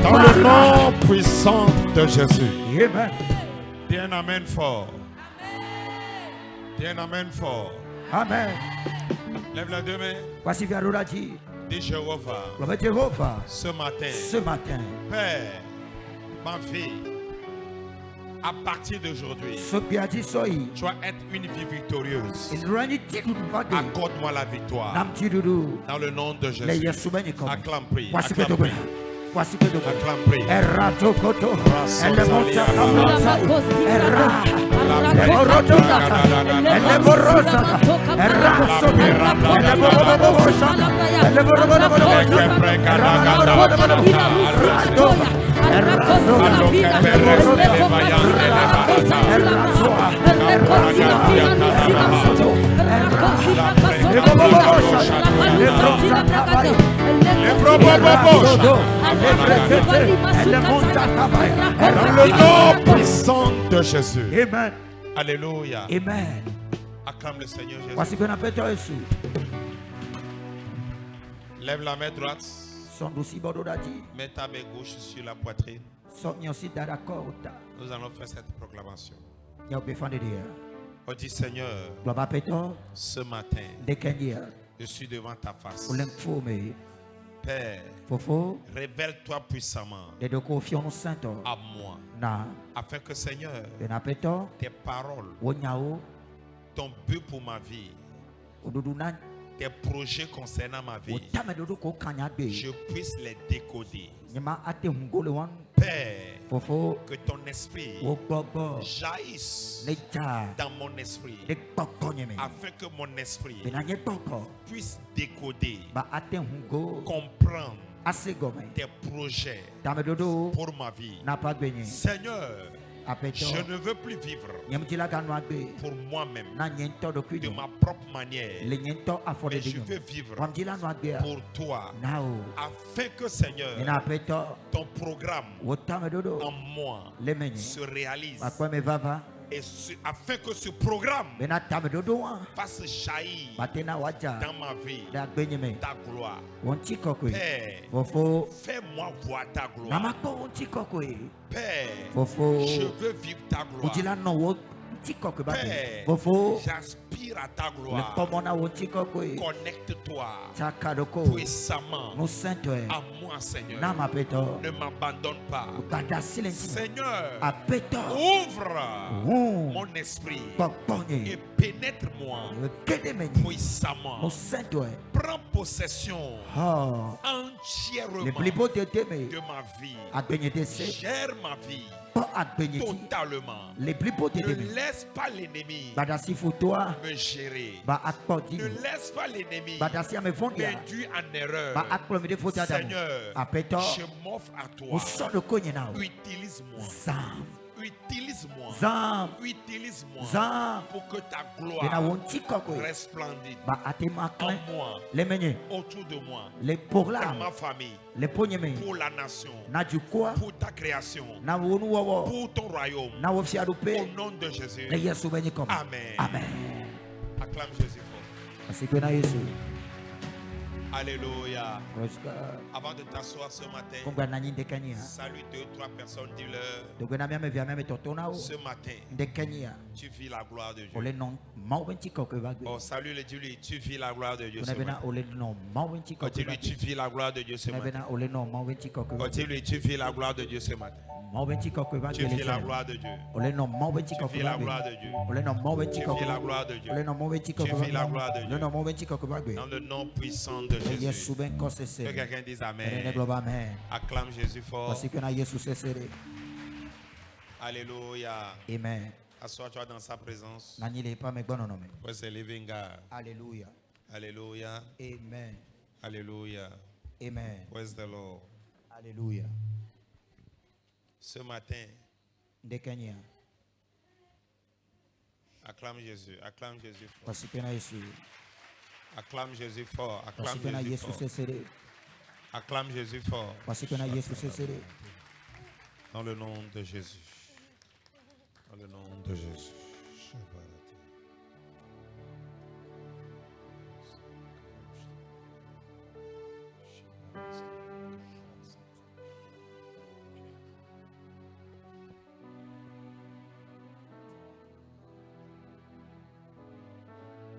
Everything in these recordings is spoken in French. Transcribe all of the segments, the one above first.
Dans le nom puissant de Jésus. Amen. Dis un amen fort. Dis un amen fort. Amen. Lève la deux mains. Voici Viarola dit. Dis Jéhovah. Jéhovah. Ce matin. Ce matin. Père, ma vie. À partir d'aujourd'hui, tu vas être une vie victorieuse. Accorde-moi la victoire. Dans le nom de Jésus. Acclame, prie. Acclame, prie. Acclame, prie. Dans le nom puissant de Jésus. Amen. Alléluia. Amen. Acclame le Seigneur Jésus. Lève la main droite. Mets ta main gauche sur la poitrine. Nous allons faire cette proclamation. On dit Seigneur, ce matin, je suis devant ta face. Père, révèle-toi puissamment à moi, afin que Seigneur, tes paroles, ton but pour ma vie, tes projets concernant ma vie, je puisse les décoder. Père, que ton esprit jaillisse dans mon esprit, afin que mon esprit puisse décoder, comprendre tes projets pour ma vie. Seigneur, je ne veux plus vivre pour moi-même, de ma propre manière, mais je veux vivre pour toi, afin que Seigneur, ton programme en moi se réalise, et afin que ce programme fasse jaillir dans ma vie ta gloire. Père, fais-moi voir ta gloire. Père, je veux vivre ta gloire. Père, j'aspire à ta gloire. Connecte-toi puissamment à moi, Seigneur. Ne m'abandonne pas. Seigneur, ouvre mon esprit et pénètre-moi puissamment. Prends possession entièrement de ma vie. Gère ma vie totalement. Ne laisse pas l'ennemi me gérer. Ne laisse pas l'ennemi m'induire en erreur. Seigneur, je m'offre à toi. Utilise-moi. Utilise-moi pour que ta gloire resplendisse en moi, autour de moi, dans ma famille, pour la nation, pour ta création, pour ton royaume, au nom de Jésus. Amen. Acclame Jésus fort. Alléluia. Avant de t'asseoir ce matin, salue 2-3 personnes, dis-leur, ce matin, tu vis la gloire de Dieu. Oh, salue le Dieu, tu vis la gloire de Dieu ce matin. Oh, dis-lui, tu vis la gloire de Dieu ce matin. Oh, dis-lui, tu vis la gloire de Dieu ce matin. Tu vis la gloire de Dieu. Tu vis la gloire de Dieu. Tu vis la gloire de Dieu. Tu vis la gloire de Dieu. Dans le nom puissant de Jésus. Que quelqu'un dise Amen. Acclame Jésus fort. Alléluia. Amen. Assois-toi dans sa présence. Where's the living God? Alléluia. Alléluia. Amen. Alléluia. Amen. Where's the Lord? Alléluia. Ce matin, acclame Jésus. Acclame Jésus fort. Acclame Jésus fort. Acclame Jésus fort. Acclame Jésus fort. Dans le nom de Jésus. Dans le nom de Jésus.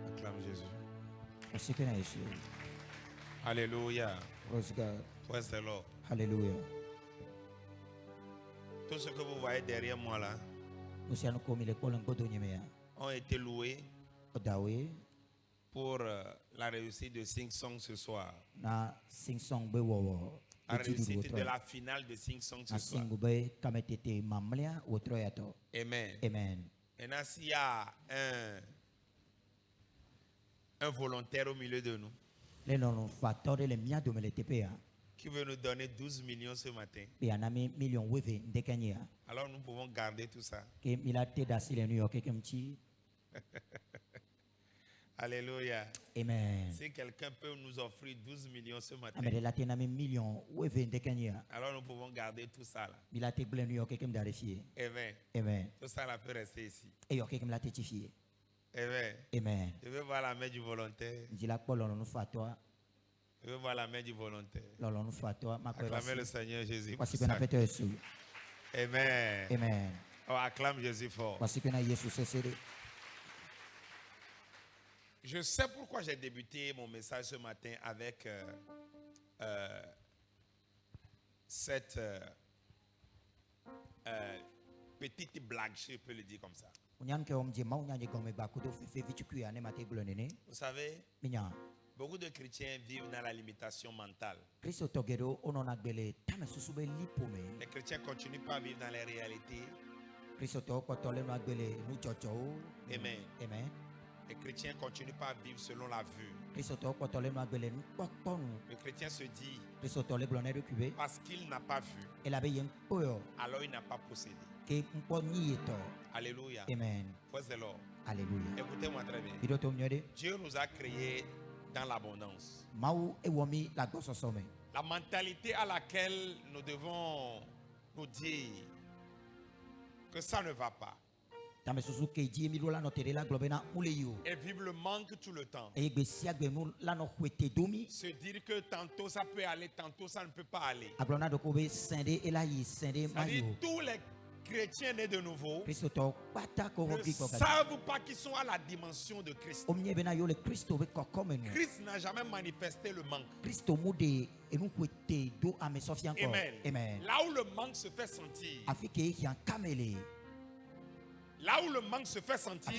Acclame Jésus. Alléluia. Praise God. Praise the Lord. Hallelujah. Tout ce que vous voyez derrière moi là ont été loués pour la réussite de Sing Song ce soir. La réussite de la finale de Sing Song ce soir. Amen. Amen. Maintenant, s'il y a un volontaire au milieu de nous qui veut nous donner 12 millions ce matin, alors nous pouvons garder tout ça. Alléluia. Amen. Si quelqu'un peut nous offrir 12 millions ce matin, alors nous pouvons garder tout ça là. Amen. Amen. Tout ça là peut rester ici. Amen. Amen. Amen. Je veux voir la main du volontaire. Je veux voir la main du volontaire. Acclamez le Seigneur Jésus. Amen. Amen. Oh, acclame Jésus fort. Je sais pourquoi j'ai débuté mon message ce matin avec cette petite blague, je peux le dire comme ça. Vous savez, beaucoup de chrétiens vivent dans la limitation mentale. Les chrétiens ne continuent pas à vivre dans les réalités. Amen. Amen. Les chrétiens ne continuent pas à vivre selon la vue. Le chrétien se dit, parce qu'il n'a pas vu, alors il n'a pas possédé. Alléluia. Amen. Praise the Lord. Alléluia. Écoutez-moi très bien. Dieu nous a créés dans l'abondance. La mentalité à laquelle nous devons nous dire que ça ne va pas et vivre le manque tout le temps. Se dire que tantôt ça peut aller, tantôt ça ne peut pas aller. C'est-à-dire tous les chrétiens nés de nouveau ne savent pas qu'ils sont à la dimension de Christ. Christ n'a jamais manifesté le manque. Amen. Amen. Là où le manque se fait sentir, là où le manque se fait sentir,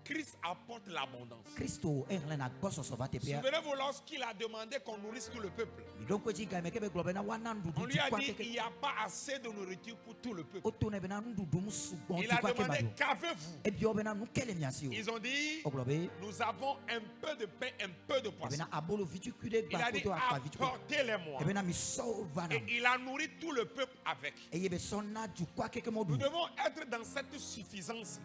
Christ apporte l'abondance. Souvenez-vous lorsqu'il a demandé qu'on nourrisse tout le peuple. On lui a dit il n'y a pas assez de nourriture pour tout le peuple. Il a demandé qu'avez-vous? Ils ont dit nous avons un peu de pain, un peu de poisson. Il a dit apportez-les-moi. Et il a nourri tout le peuple avec. Nous devons être dans cette suffisance.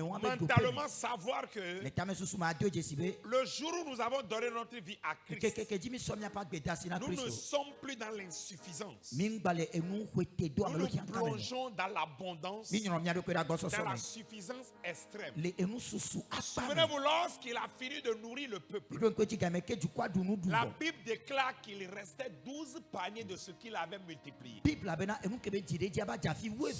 Mentalement savoir que le jour où nous avons donné notre vie à Christ, nous ne sommes plus dans l'insuffisance. Nous nous plongeons dans l'abondance, dans la suffisance extrême. Souvenez-vous, lorsqu'il a fini de nourrir le peuple, la Bible déclare qu'il restait 12 paniers de ce qu'il avait multiplié.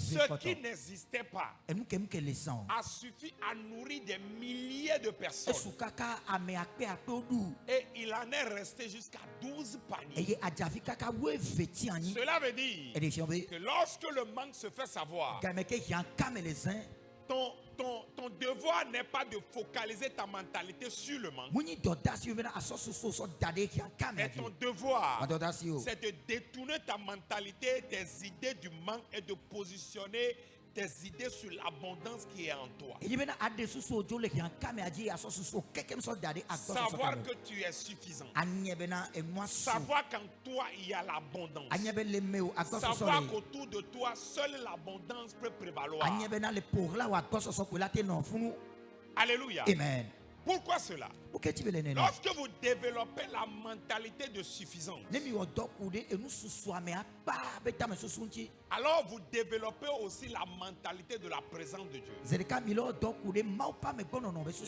Ce qui n'existait pas a suffi à nourrir des milliers de personnes. Et il en est resté jusqu'à 12 paniers. Cela veut dire que lorsque le manque se fait savoir, ton devoir n'est pas de focaliser ta mentalité sur le manque. Et ton devoir, c'est de détourner ta mentalité des idées du manque et de positionner tes idées sur l'abondance qui est en toi. Savoir que tu es suffisant. Savoir qu'en toi il y a l'abondance. Savoir qu'autour de toi seule l'abondance peut prévaloir. Alléluia. Amen. Pourquoi cela? Lorsque vous développez la mentalité de suffisance, alors vous développez aussi la mentalité de la présence de Dieu.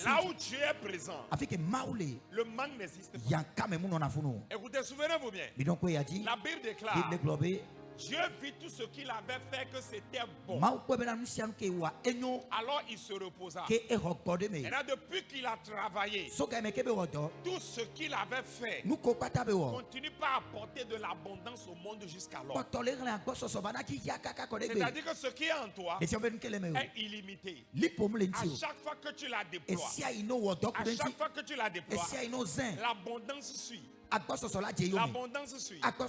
Là où Dieu est présent, le manque n'existe pas. Écoutez, souvenez-vous bien. La Bible déclare, Dieu vit tout ce qu'il avait fait que c'était bon. Alors il se reposa. Et là, depuis qu'il a travaillé, tout ce qu'il avait fait continue pas à apporter de l'abondance au monde jusqu'alors. C'est-à-dire que ce qui est en toi est illimité. À chaque fois que tu la déploies, l'abondance suit. L'abondance suit. Pourquoi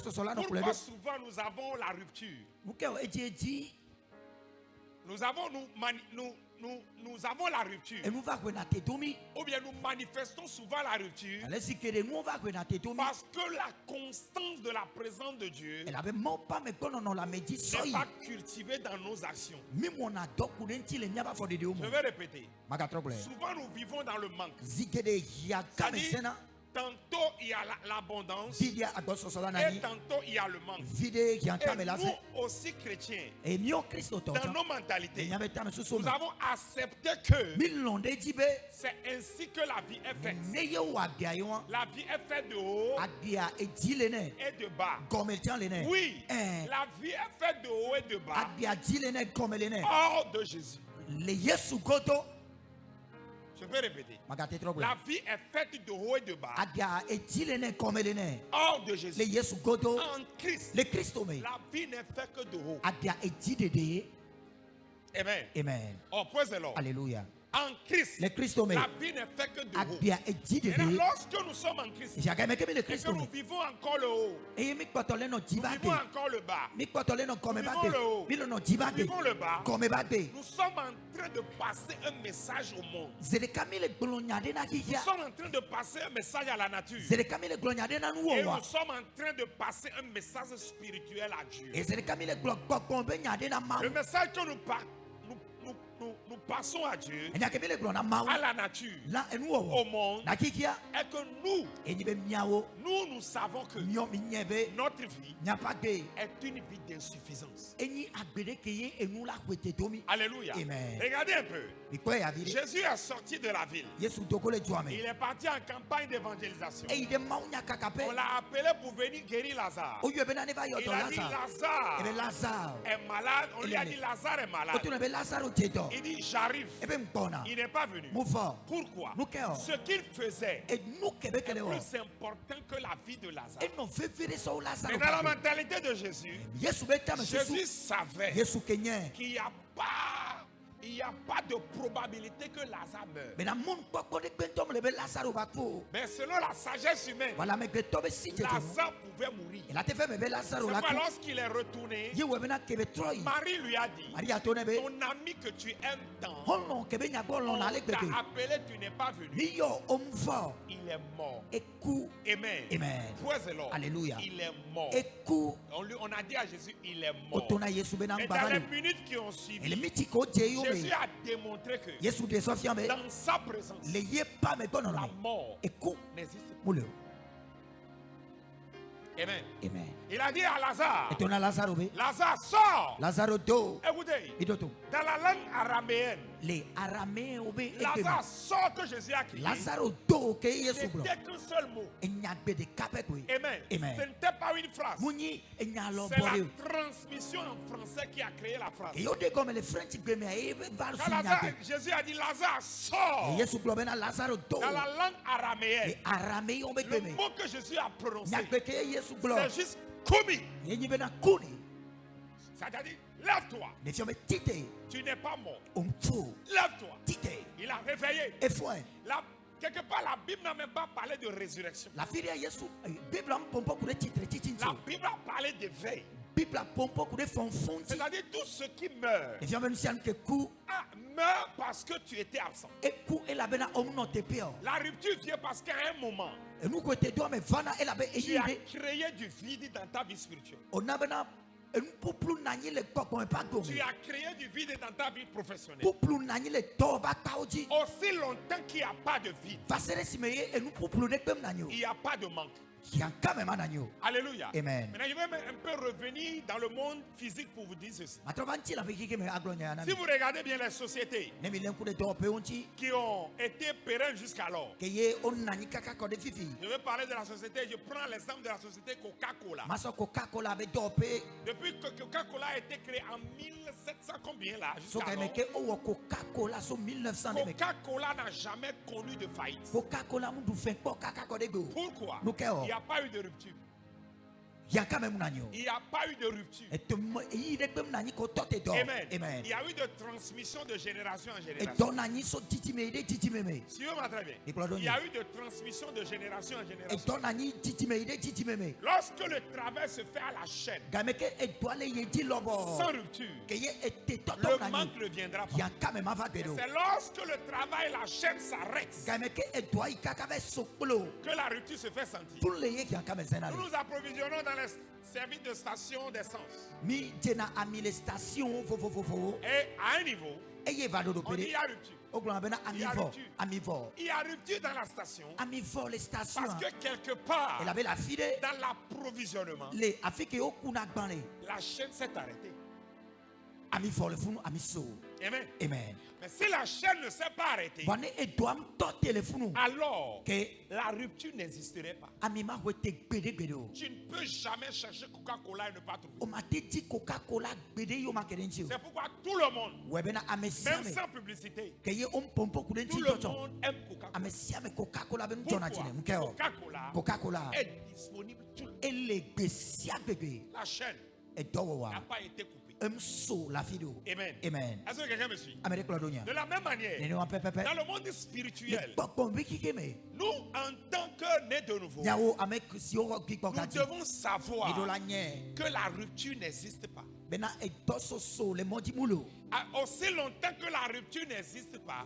souvent nous avons la rupture? Nous avons la rupture. Ou bien nous manifestons souvent la rupture parce que la constance de la présence de Dieu n'est pas cultivée dans nos actions. Je vais répéter. Souvent nous vivons dans le manque. Tantôt il y a l'abondance et tantôt il y a le manque. Et nous aussi chrétiens, dans nos mentalités, nous avons accepté que c'est ainsi que la vie est faite. La vie est faite de haut et de bas. Oui, la vie est faite de haut et de bas hors de Jésus. Je peux répéter. La vie est faite de haut et de bas hors de Jésus. En Christ, la vie n'est faite que de haut. Amen. Amen. Oh, praise the Lord. Alléluia. En Christ, la vie n'est faite que de haut. Et lorsque nous sommes en Christ, et que nous vivons encore le haut, nous vivons encore le bas, nous vivons le haut, nous vivons le bas, nous sommes en train de passer un message au monde. Nous sommes en train de passer un message à la nature. Et nous sommes en train de passer un message spirituel à Dieu. Le message que nous passons à Dieu, à la nature, au monde, est que nous savons que notre vie est une vie d'insuffisance. Alléluia. Amen. Regardez un peu. Jésus est sorti de la ville. Il est parti en campagne d'évangélisation. On l'a appelé pour venir guérir Lazare. Il a dit Lazare est malade. On lui a dit Lazare est malade. Il dit j'arrive. Il n'est pas venu. Pourquoi? Ce qu'il faisait est plus important que la vie de Lazare. Mais dans la mentalité de Jésus, Jésus savait qu'il n'y a pas de probabilité que Lazare meure. Mais selon la sagesse humaine, Lazare pouvait mourir. C'est pourquoi lorsqu'il est retourné, Marie lui a dit, ton ami que tu aimes tant, on t'a appelé, tu n'es pas venu. Il est mort. Amen. Praise the Lord. Alléluia. Il est mort. On a dit à Jésus, il est mort. Mais dans les minutes qui ont suivi, Jésus a démontré que dans sa présence, la mort n'existe pas. Amen. Il a dit à Lazare, Lazare sort. Écoutez, dans la langue araméenne, Lazare sort que Jésus a crié. C'était qu'un seul mot. Amen. Ce n'était pas une phrase. C'est la transmission en français qui a créé la phrase. Quand Jésus a dit Lazare sort, dans la langue araméenne, le mot que Jésus a prononcé, c'est juste Koumi. C'est-à-dire, lève-toi. Tu n'es pas mort. Lève-toi. Il a réveillé. Quelque part, la Bible n'a même pas parlé de résurrection. La Bible a parlé d'éveil. C'est-à-dire tout ce qui meurt meurt parce que tu étais absent. La rupture vient parce qu'à un moment, tu as créé du vide dans ta vie spirituelle. Tu as créé du vide dans ta vie professionnelle. Aussi longtemps qu'il n'y a pas de vide, il n'y a pas de manque. Alléluia. Amen. Maintenant, je vais un peu revenir dans le monde physique pour vous dire ceci. Si vous regardez bien les sociétés qui ont été pérennes jusqu'alors, je vais parler de la société, je prends l'exemple de la société Coca-Cola. Depuis que Coca-Cola a été créé en 1700 combien là, jusqu'alors, Coca-Cola n'a jamais connu de faillite. Pourquoi? Il n'y a pas eu de rupture. Il n'y a pas eu de rupture. Amen. Amen. Il y a eu de transmission de génération en génération. Suivez-moi très bien. Il y a eu de transmission de génération en génération. Lorsque le travail se fait à la chaîne, sans rupture, le manque ne viendra pas. C'est lorsque le travail et la chaîne s'arrêtent que la rupture se fait sentir. Nous nous approvisionnons dans les services de station d'essence. Et à un niveau, on dit il y a rupture. Il y a rupture dans la station parce que quelque part dans l'approvisionnement, la chaîne s'est arrêtée. Amen. Amen. Mais si la chaîne ne s'est pas arrêtée, alors la rupture n'existerait pas. Tu ne peux jamais chercher Coca-Cola et ne pas trouver. C'est pourquoi tout le monde, même sans publicité, tout le monde aime Coca-Cola. Pourquoi? Coca-Cola est disponible tout le temps. La chaîne n'a pas été coupée. Amen. Amen. Est-ce que quelqu'un me suit? De la même manière, dans le monde spirituel, nous, en tant que nés de nouveau, nous devons savoir que la rupture n'existe pas. Aussi longtemps que la rupture n'existe pas,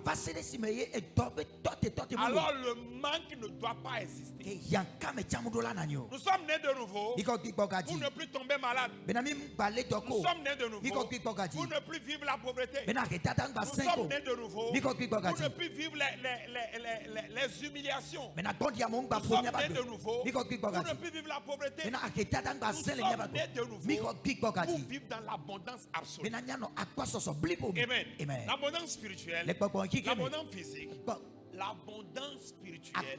alors le manque ne doit pas exister. Nous sommes nés de nouveau pour ne plus tomber malade. Nous sommes nés de nouveau pour ne plus vivre la pauvreté. Nous sommes nés de nouveau pour ne plus vivre les humiliations. Nous sommes nés de nouveau pour ne plus vivre la pauvreté. Nous sommes nés de nouveau pour vivre dans l'abondance absolue. Amen. Amen. L'abondance spirituelle, l'abondance physique, l'abondance spirituelle,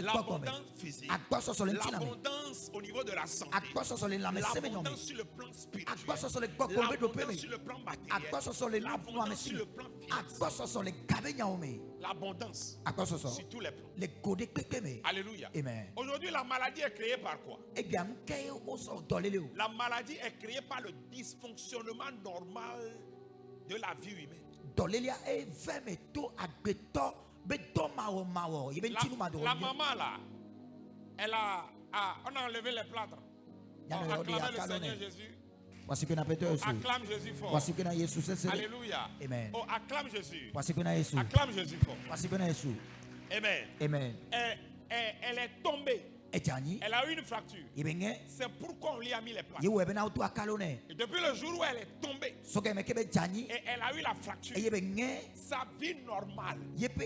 l'abondance physique, l'abondance au niveau de la santé, l'abondance sur le plan spirituel, l'abondance sur le plan matériel, l'abondance sur le plan financier, l'abondance sur tous les plans. Alléluia. Amen. Aujourd'hui, la maladie est créée par quoi? La maladie est créée par le dysfonctionnement normal de la vie humaine. La maman là, on a enlevé les plâtres. On acclame le Seigneur Jésus. Acclame Jésus fort. Alléluia. Amen. Oh, acclame Jésus. Acclame Acclame Jésus fort. Amen. Amen. Elle est tombée. Elle a eu une fracture. C'est pourquoi on lui a mis les plâtres. Et depuis le jour où elle est tombée et elle a eu la fracture, sa vie normale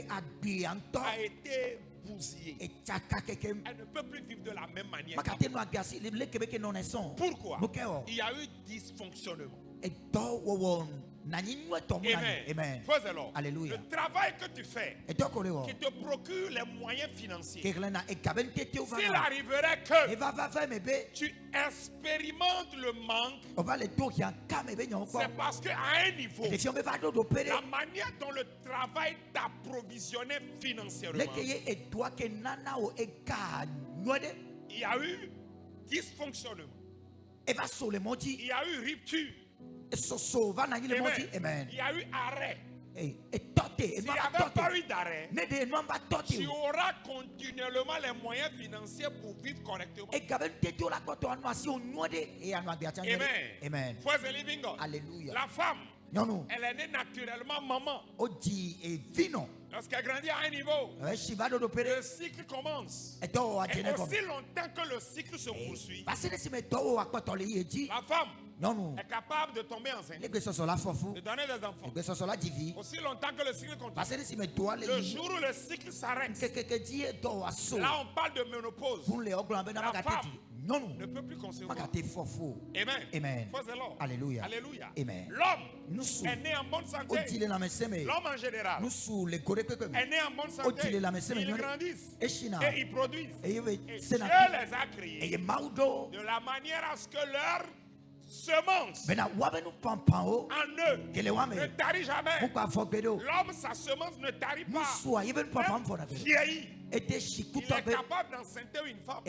a été bousillée. Elle ne peut plus vivre de la même manière. Pourquoi? Il y a eu dysfonctionnement. Amen. Alléluia. Le travail que tu fais qui te procure les moyens financiers, s'il arriverait que tu expérimentes le manque, c'est parce qu'à un niveau, la manière dont le travail t'approvisionnait financièrement, il y a eu dysfonctionnement, il y a eu rupture. Amen. Il y a eu arrêt. S'il n'y avait pas eu d'arrêt, tu auras continuellement les moyens financiers pour vivre correctement. Amen. For the living God. Alléluia. La femme, elle est née naturellement maman. Lorsqu'elle grandit à un niveau, le cycle commence. Et aussi longtemps que le cycle se poursuit, la femme est capable de tomber enceinte, de donner des enfants. Aussi longtemps que le cycle continue. Le jour où le cycle s'arrête, là on parle de ménopause. La femme ne peut plus concevoir. Amen. Amen. Alléluia. Alléluia. L'homme est né en bonne santé. L'homme en général est né en bonne santé. Ils grandissent et ils produisent. Et Dieu les a créés de la manière à ce que leur semence en eux ne tarit jamais. L'homme, sa semence ne tarit pas. Même vieilli, il est capable d'enceinte une femme.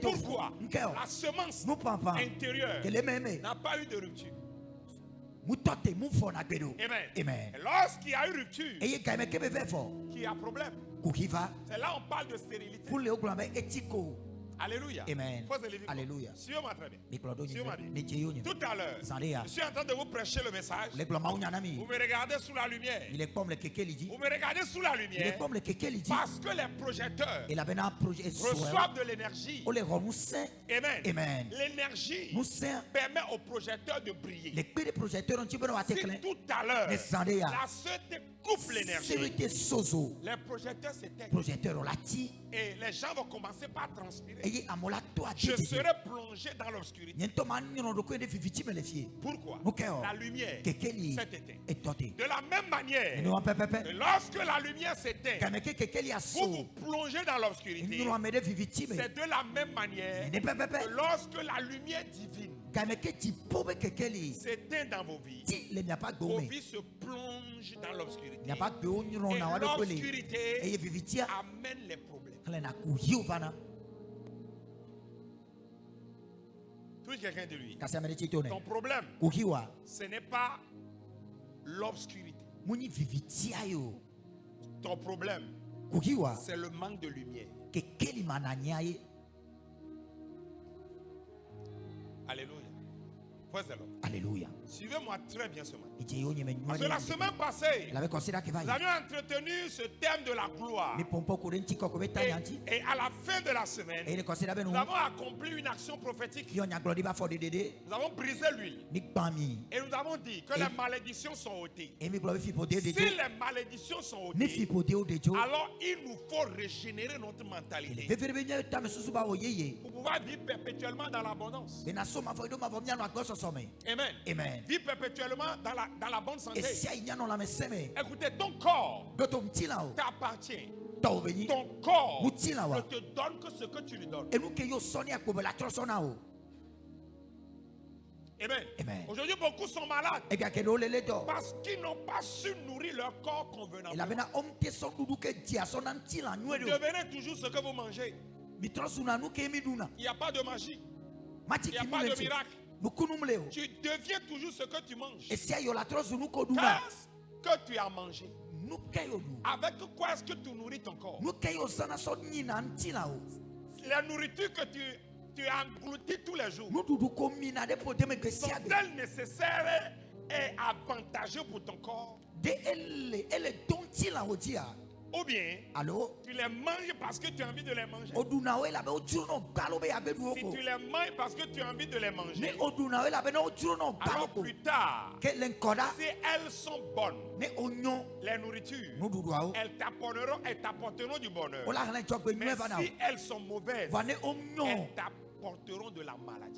Pourquoi? La semence intérieure n'a pas eu de rupture. Amen. Amen. Lorsqu'il y a eu rupture, qu'il y a problème, c'est là on parle de stérilité. Alléluia. Amen. Alléluia. Suivez-moi très bien. Tout à l'heure, je suis en train de vous prêcher le message. Vous me regardez sous la lumière. Vous me regardez sous la lumière parce que les projecteurs reçoivent de l'énergie. Amen. L'énergie permet aux projecteurs de briller. Si tout à l'heure, la société coupe l'énergie, les projecteurs s'éteignent. Et les gens vont commencer par transpirer. Je serai plongé dans l'obscurité. Pourquoi? La lumière s'est éteinte. De la même manière, lorsque la lumière s'éteint, vous vous plongez dans l'obscurité. C'est de la même manière que lorsque la lumière divine s'éteint dans vos vies se plongent dans l'obscurité. Et l'obscurité amène les problèmes. Touche quelqu'un de lui. Ton problème, ce n'est pas l'obscurité. Ton problème, c'est le manque de lumière. Alléluia. Alléluia. Suivez-moi très bien ce matin. Parce que la semaine passée, nous avions entretenu ce thème de la gloire. Et à la fin de la semaine, nous avons accompli une action prophétique. Nous avons brisé l'huile. Et nous avons dit que les malédictions sont ôtées. Si les malédictions sont ôtées, alors il nous faut régénérer notre mentalité pour pouvoir vivre perpétuellement dans l'abondance. Amen. Amen. Vivre perpétuellement dans la bonne santé. Écoutez, ton corps t'appartient. Ton corps ne te donne que ce que tu lui donnes. Amen. Aujourd'hui, beaucoup sont malades parce qu'ils n'ont pas su nourrir leur corps convenablement. Devenez toujours ce que vous mangez. Il n'y a pas de magie. Il n'y a pas de miracle. Tu deviens toujours ce que tu manges. Qu'est-ce que tu as mangé? Avec quoi est-ce que tu nourris ton corps? La nourriture que tu engloutis tous les jours sont-elles nécessaires et avantageuses pour ton corps? Ou bien, tu les manges parce que tu as envie de les manger. Si tu les manges parce que tu as envie de les manger, alors plus tard, si elles sont bonnes, les nourritures, elles t'apporteront du bonheur. Mais si elles sont mauvaises, elles t'apporteront de la maladie.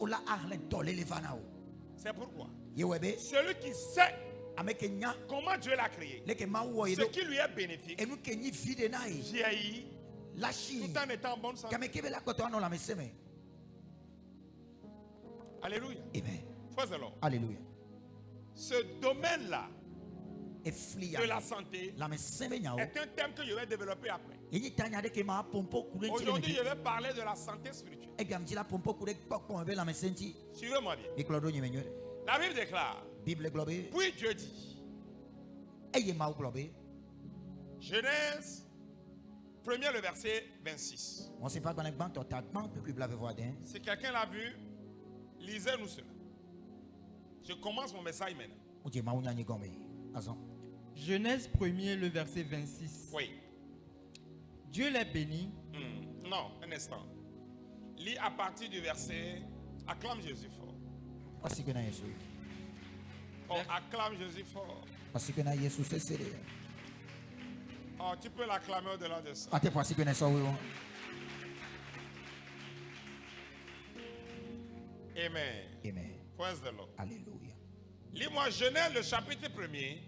C'est pourquoi celui qui sait comment Dieu l'a créé, ce qui lui est bénéfique, vieillit tout en étant en bonne santé. Alléluia. Amen. Alléluia. Ce domaine-là de la santé est un thème que je vais développer après. Aujourd'hui, je vais parler de la santé spirituelle. Suivez-moi bien. La Bible déclare, puis Dieu dit, Genèse 1er le verset 26. Si quelqu'un l'a vu, lisez-nous cela. Je commence mon message maintenant. Genèse 1er, le verset 26. Oui. Dieu les bénit. Non, un instant. Lis à partir du verset. Acclame Jésus fort. Oh, acclame Jésus fort. Oh, tu peux l'acclamer au-delà de ça. Amen. Amen. Praise the Lord. Alléluia. Lis-moi Genèse, le chapitre 1er.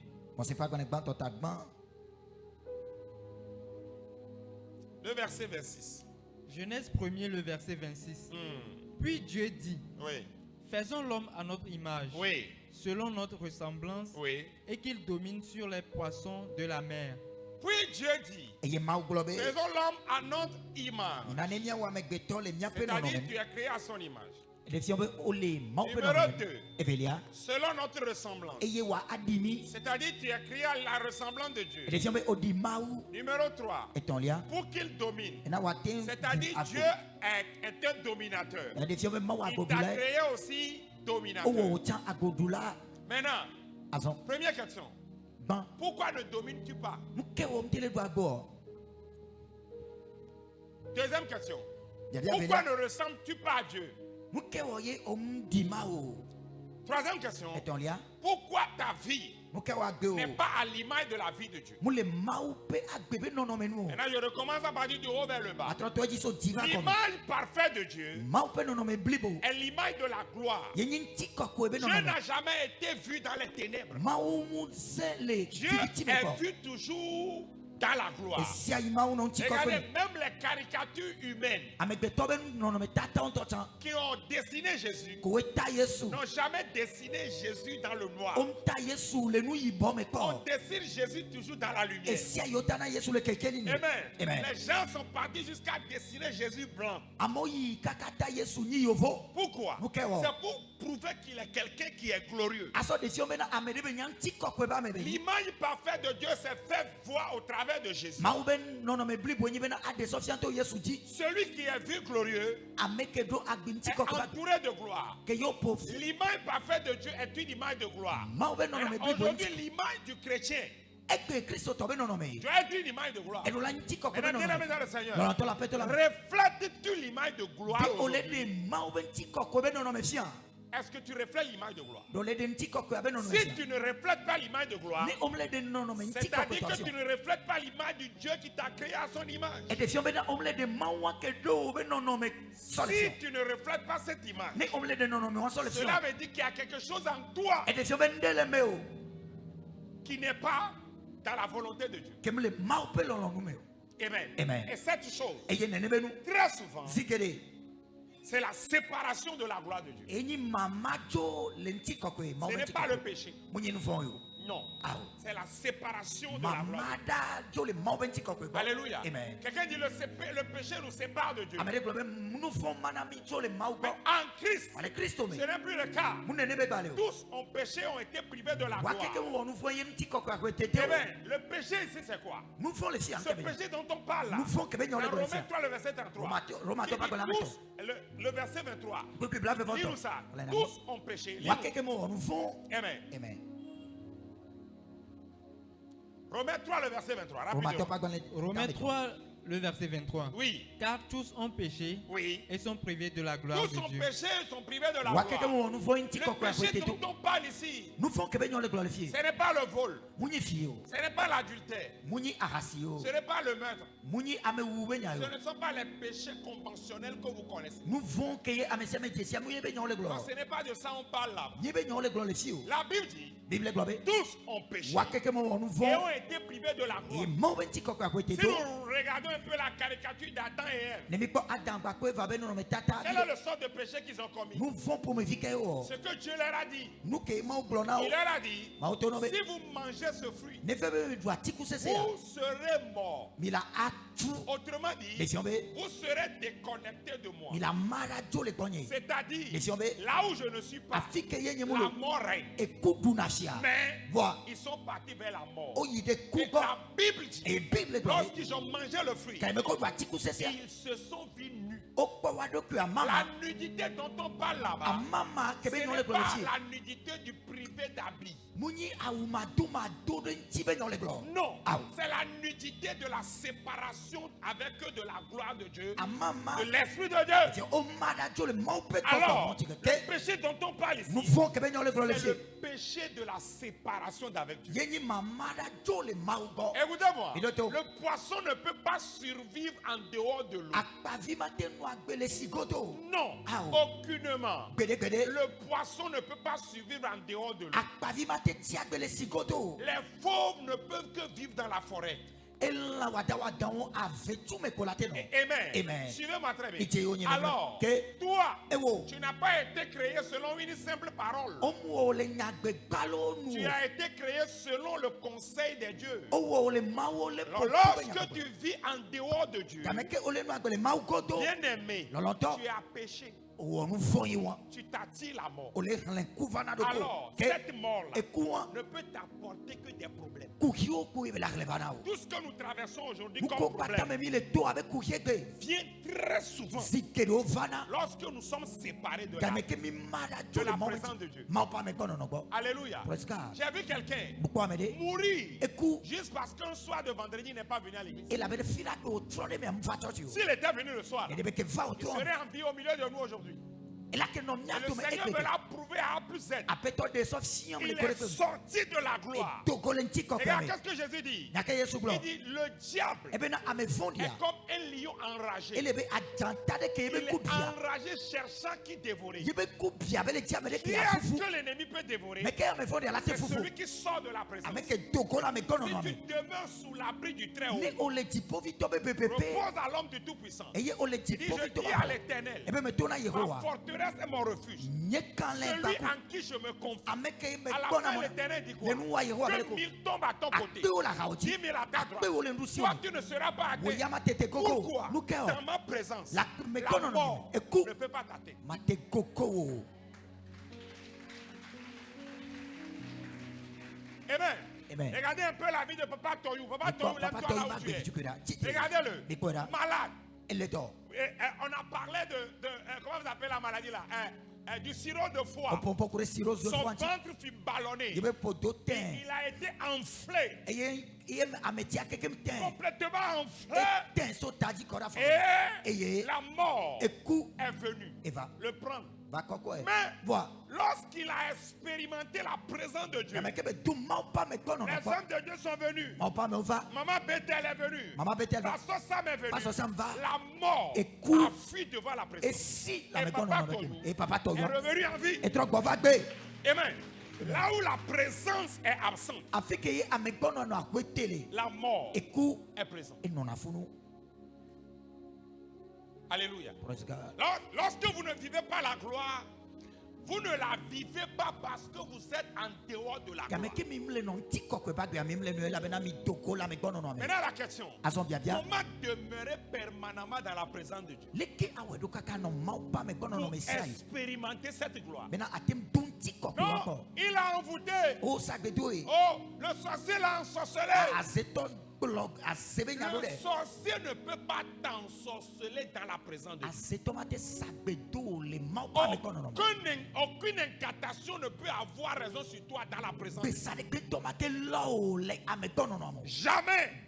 Le verset 26. Genèse 1er, le verset 26. Puis Dieu dit, oui. Faisons l'homme à notre image, oui. selon notre ressemblance, oui. et qu'il domine sur les poissons de la mer. Puis Dieu dit, faisons l'homme à notre image. C'est-à-dire tu es créé à son image. Numéro 2, selon notre ressemblance. C'est-à-dire tu es créé à la ressemblance de Dieu. Numéro 3, pour qu'il domine. C'est-à-dire Dieu est un dominateur. Il t'a créé aussi dominateur. Maintenant, première question. Pourquoi ne domines-tu pas? Deuxième question. Pourquoi ne ressembles-tu pas à Dieu? Troisième question. Pourquoi ta vie n'est pas à l'image de la vie de Dieu? Maintenant, je recommence à partir du haut vers le bas. L'image parfaite de Dieu est l'image de la gloire. Dieu n'a jamais été vu dans les ténèbres. Dieu est vu toujours dans la gloire. Regardez, même les caricatures humaines qui ont dessiné Jésus n'ont jamais dessiné Jésus dans le noir. On dessine Jésus toujours dans la lumière. Amen. Les gens sont partis jusqu'à dessiner Jésus blanc. Pourquoi? C'est pour prouver qu'il est quelqu'un qui est glorieux. L'image parfaite de Dieu s'est fait voir au travers de Jésus. Celui qui est vu glorieux est entouré de gloire. L'image parfaite de Dieu est une image de gloire. Aujourd'hui, l'image du chrétien doit être une image de gloire. Reflète-tu l'image de gloire aujourd'hui? Est-ce que tu reflètes l'image de gloire? Si tu ne reflètes pas l'image de gloire, c'est-à-dire que tu ne reflètes pas l'image du Dieu qui t'a créé à son image. Si tu ne reflètes pas cette image, cela veut dire qu'il y a quelque chose en toi qui n'est pas dans la volonté de Dieu. Amen. Et cette chose, très souvent, c'est la séparation de la gloire de Dieu. Ce n'est pas le péché. Non. C'est la séparation de la gloire de Dieu. Alléluia. Quelqu'un dit le péché nous sépare de Dieu. Mais en Christ, ce n'est plus le cas. Tous ont péché, ont été privés de la gloire. Le péché ici c'est quoi? Ce péché dont on parle là, dans Romains 3 le verset 33, le verset 23, dis-nous ça. Tous ont péché. Amen. Romains 3 le verset 23. Romains 3 le verset 23. Oui. Car tous ont péché et sont privés de la gloire de Dieu. Tous ont péché et sont privés de la gloire. Le péché dont on parle ici, ce n'est pas le vol. Ce n'est pas l'adultère. Ce n'est pas le meurtre. Ce ne sont pas les péchés conventionnels que vous connaissez. Non, ce n'est pas de ça on parle là. La Bible dit, tous ont péché et ont été privés de la gloire. Si nous regardons un peu la caricature d'Adam et Ève, quel est le sort de péché qu'ils ont commis? Ce que Dieu leur a dit. Il leur a dit, si vous mangez ce fruit, vous serez morts. Autrement dit, vous serez déconnectés de moi. C'est-à-dire, là où je ne suis pas, la mort règne. Mais ils sont partis vers la mort. Et la Bible dit, lorsqu'ils ont mangé le fruit, ils se sont vus nus. La nudité dont on parle là-bas, ce n'est pas la nudité du privé d'habits. Non, c'est la nudité de la séparation avec de la gloire de Dieu, de l'Esprit de Dieu. Alors, le péché dont on parle ici, c'est le péché de la séparation d'avec Dieu. Écoutez-moi, le poisson ne peut pas survivre en dehors de l'eau. Non, aucunement. Le poisson ne peut pas survivre en dehors de l'eau. Les fauves ne peuvent que vivre dans la forêt. Amen. Suivez-moi très bien. Alors, toi, tu n'as pas été créé selon une simple parole. Tu as été créé selon le conseil de Dieu. Lorsque tu vis en dehors de Dieu, bien aimé, tu as péché. Tu t'attires la mort. Alors, cette mort-là ne peut t'apporter que des problèmes. Tout ce que nous traversons aujourd'hui comme problème vient très souvent lorsque nous sommes séparés de la présence de Dieu. Alléluia. J'ai vu quelqu'un mourir juste parce qu'un soir de vendredi n'est pas venu à l'église. S'il était venu le soir, il serait en vie au milieu de nous aujourd'hui. Et le Seigneur me l'a prouvé à plus Z. Il est sorti de la gloire. Et regarde qu'est-ce que Jésus dit. Il dit le diable est comme un lion enragé. Il est enragé cherchant qui dévorer. Qui est-ce que l'ennemi peut dévorer? C'est celui qui sort de la présence. Si tu demeures sous l'abri du Très-Haut, repose à l'homme du Tout-Puissant. Il dit je dis à l'Éternel, ma forteresse est mon refuge. Celui en qui je me confie. À la fin, l'Éternel dit quoi? Que 1000 tombent à ton côté, 10 000 à ta droite. Toi, tu ne seras pas atteint. Pourquoi? Dans ma présence, la mort ne peut pas t'atteindre. Amen. Regardez un peu la vie de Papa Toyou. Papa Toyou, lève-toi là où tu es. Regardez-le. Malade. On a parlé de comment vous appelez la maladie là? Du sirop de foie. Son ventre fut ballonné. Il a été enflé. Complètement enflé. Et la mort est venue le prendre. Mais lorsqu'il a expérimenté la présence de Dieu, les hommes de Dieu sont venus. Maman Bethel est venue. Pasteur Sam est venu. La mort a fui devant la présence. Et Papa Toyou est revenu en vie. Amen. Là où la présence est absente, la mort est présente. Alléluia. Lorsque vous ne vivez pas la gloire, vous ne la vivez pas parce que vous êtes en dehors de la gloire. Maintenant la question, comment demeurer permanemment dans la présence de Dieu pour expérimenter cette gloire? Non, il a envoûté. Oh, le sorcier l'a ensorcelé. Le sorcier ne peut pas t'ensorceler dans la présence de Dieu. Aucune incantation ne peut avoir raison sur toi dans la présence de Dieu. Jamais.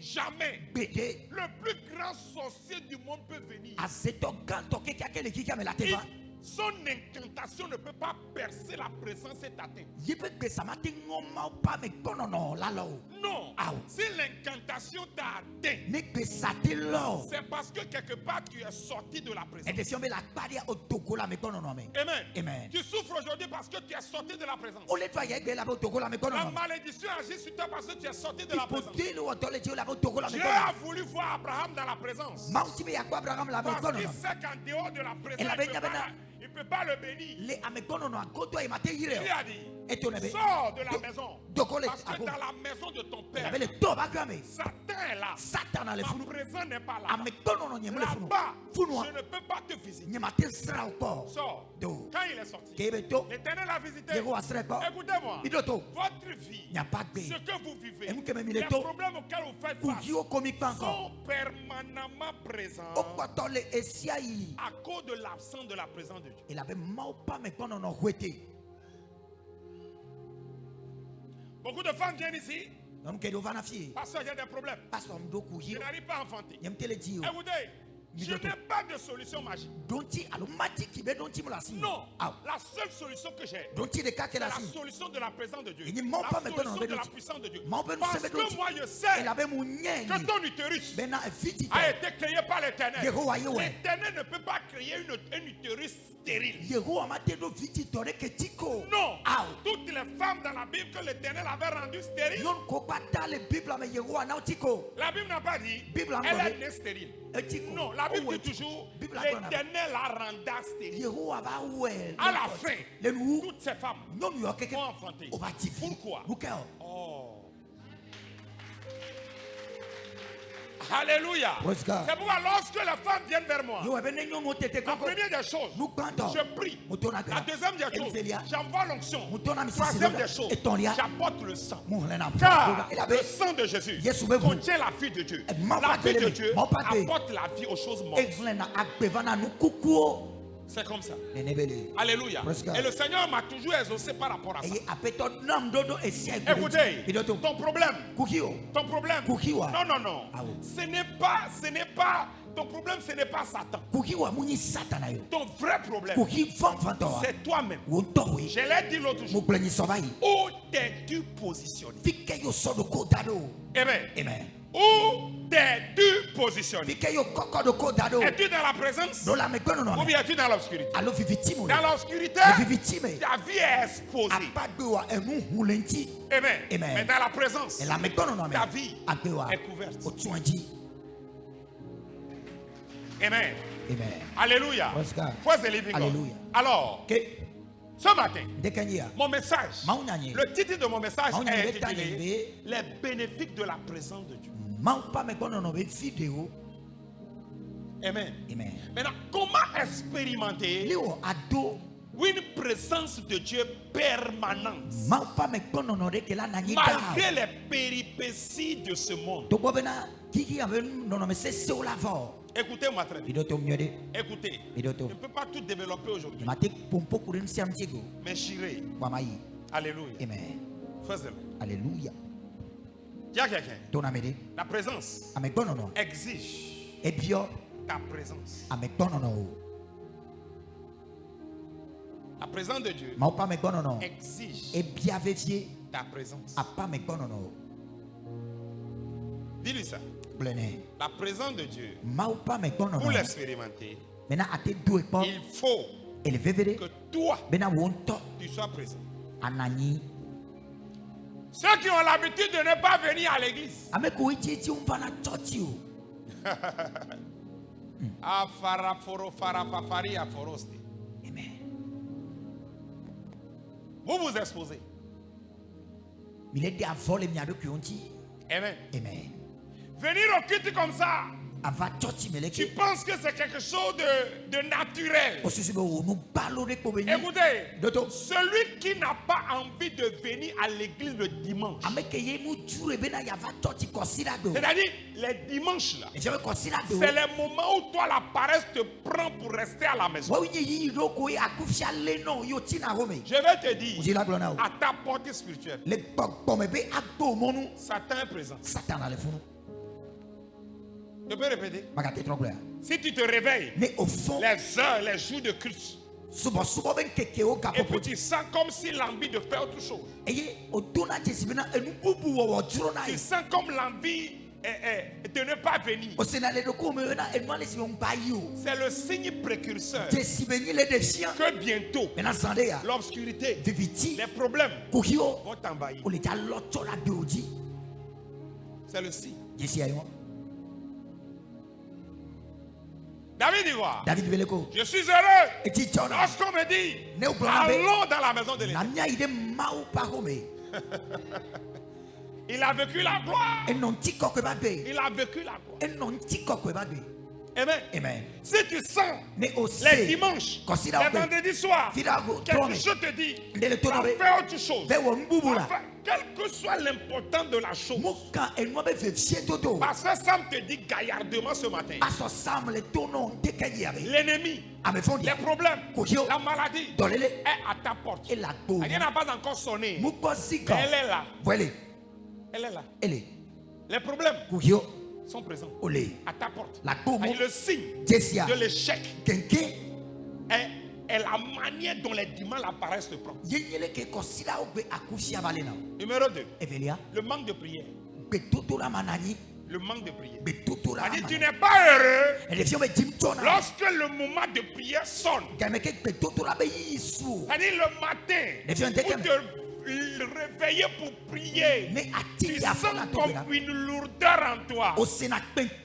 Jamais. Le plus grand sorcier du monde peut venir. Son incantation ne peut pas percer la présence et t'atteindre. Non. Si l'incantation t'a atteint, c'est parce que quelque part tu es sorti de la présence. Amen. Tu souffres aujourd'hui parce que tu es sorti de la présence. La malédiction agit sur toi parce que tu es sorti de la présence. Dieu a voulu voir Abraham dans la présence. Parce qu'il sait qu'en dehors de la présence, il ne peut pas le bénir. Il a dit, sors de la maison. Parce que dans la maison de ton père, Satan est là. Ma présence n'est pas là. Là-bas, je ne peux pas te visiter. Sors. Quand il il est sorti, l'Éternel a visité. Écoutez-moi, votre vie, ce que vous vivez, les problèmes auxquels vous faites face sont permanemment présents à cause de l'absence de la présence de Dieu. Beaucoup de femmes viennent ici. Pasteur, il y a des problèmes. Je n'arrive pas à enfanter. Écoutez, je n'ai pas de solution magique. Non, la seule solution que j'ai, c'est la solution de la présence de Dieu. La solution de la puissance de Dieu. Parce que moi je sais que ton utérus a été créé par l'Éternel. L'Éternel ne peut pas créer un utérus stérile. Non, toutes les femmes dans la Bible que l'Éternel avait rendues stériles, la Bible n'a pas dit elle est née stérile. Non, la Bible dit toujours l'Éternel la renda stérile. À la fin, toutes ces femmes vont enfanter. Pourquoi? Oh. Alléluia. C'est pourquoi lorsque les femmes viennent vers moi, la première des choses, je prie. La deuxième des choses, j'envoie l'onction. Troisième des choses, j'apporte le sang. Car le sang de Jésus contient la vie de Dieu. La vie de Dieu apporte la vie aux choses mortes. C'est comme ça. Alléluia. Et le Seigneur m'a toujours exaucé par rapport à ça. Écoutez, ton problème. Non. Ce n'est pas, ton problème, ce n'est pas Satan. Ton vrai problème, c'est toi-même. Je l'ai dit l'autre jour. Où t'es-tu positionné? Amen. Où t'es-tu positionné? Es-tu dans la présence? Ou bien es-tu dans l'obscurité? Dans l'obscurité, ta vie est exposée. Amen. Mais dans la présence, ta vie est couverte. Amen. Alléluia. Praise the living God. Alors, ce matin, mon message, le titre de mon message est intitulé Les bénéfices de la présence de Dieu. Amen. Maintenant, comment expérimenter une présence de Dieu permanente malgré les péripéties de ce monde? Écoutez-moi très bien. Écoutez, je ne peux pas tout développer aujourd'hui, mais j'irai. Alléluia. Faisons-le. Alléluia. Dis à quelqu'un, la présence exige ta présence. La présence de Dieu exige ta présence. Dis-lui ça. La présence de Dieu, pour l'expérimenter, il faut que toi, tu sois présent. Ceux qui ont l'habitude de ne pas venir à l'église, vous vous exposez. Amen. Venir au culte comme ça, tu penses que c'est quelque chose de naturel. Écoutez, celui qui n'a pas envie de venir à l'église le dimanche, c'est-à-dire les dimanches là, c'est les moments où toi la paresse te prend pour rester à la maison. Je vais te dire, à ta portée spirituelle, Satan est présent. Je peux répéter? Si tu te réveilles, les heures, les jours de culte, et puis tu sens comme si l'envie de faire autre chose, tu sens comme l'envie de ne pas venir, c'est le signe précurseur que bientôt l'obscurité, les problèmes vont t'envahir. C'est le signe. David dit quoi? Je suis heureux lorsqu'on me dit allons dans la maison de l'Éternel. Il a vécu la gloire. Il a vécu la gloire. Amen. Amen. Si tu sens les dimanches, les vendredis soirs, quelque chose te dit, va faire autre chose. Quelle que soit l'importance de la chose. Pasteur Sam te dit gaillardement ce matin. L'ennemi, les problèmes, la maladie est à ta porte. Elle n'a pas encore sonné. Mais elle est là. Elle est là. Les problèmes sont présents à ta porte. Et le signe de l'échec est la manière dont les diamants apparaissent te prendre. Numéro 2, le manque de prière. Le manque de prière. C'est-à-dire, tu n'es pas heureux lorsque le moment de prière sonne. C'est-à-dire le matin, pour te réveiller pour prier, tu sens comme une lourdeur en toi.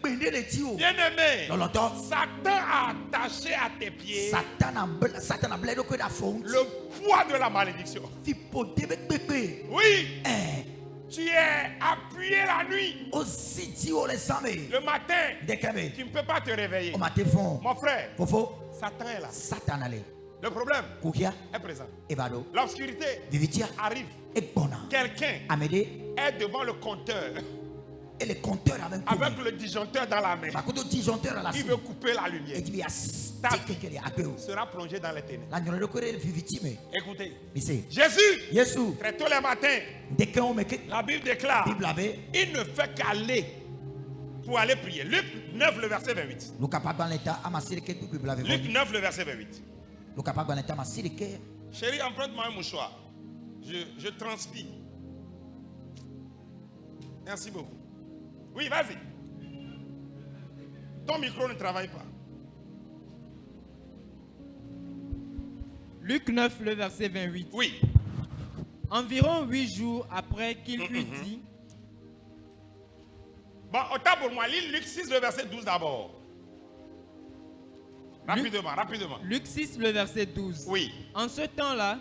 Bien-aimé, Satan a attaché à tes pieds le poids de la malédiction. Oui. Tu es appuyé la nuit. Le matin, tu ne peux pas te réveiller. Mon frère, Satan est là. Le problème est présent. L'obscurité arrive. Quelqu'un est devant le compteur. Et le compteur avec le disjoncteur dans la main. Il veut couper la lumière. Ta vie sera plongée dans les ténèbres. Écoutez, Jésus, très tôt le matin, la Bible déclare, il ne fait qu'aller pour aller prier. Luc 9, le verset 28. Luc 9, le verset 28. Chérie, emprunte-moi un mouchoir. Je transpire. Merci beaucoup. Oui, vas-y. Ton micro ne travaille pas. Luc 9, le verset 28. Oui. Environ 8 jours après qu'il eut dit. Bon, autant pour moi, lis Luc 6, le verset 12 d'abord. Rapidement. Luc 6, le verset 12. Oui. En ce temps-là,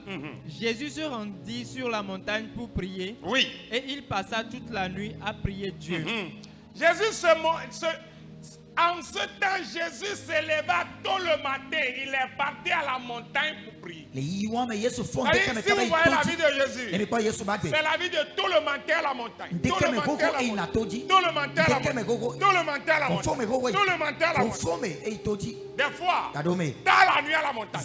Jésus se rendit sur la montagne pour prier. Oui. Et il passa toute la nuit à prier Dieu. Jésus en ce temps, Jésus s'éleva tôt le matin. Il est parti à la montagne pour prier. Si vous voyez la vie de Jésus, c'est la vie de tout le matin à la montagne. Tout le matin à la montagne. Tout le matin à la montagne. Tout le matin à la montagne. Tout le matin à la montagne. Des fois, dans la nuit à la montagne.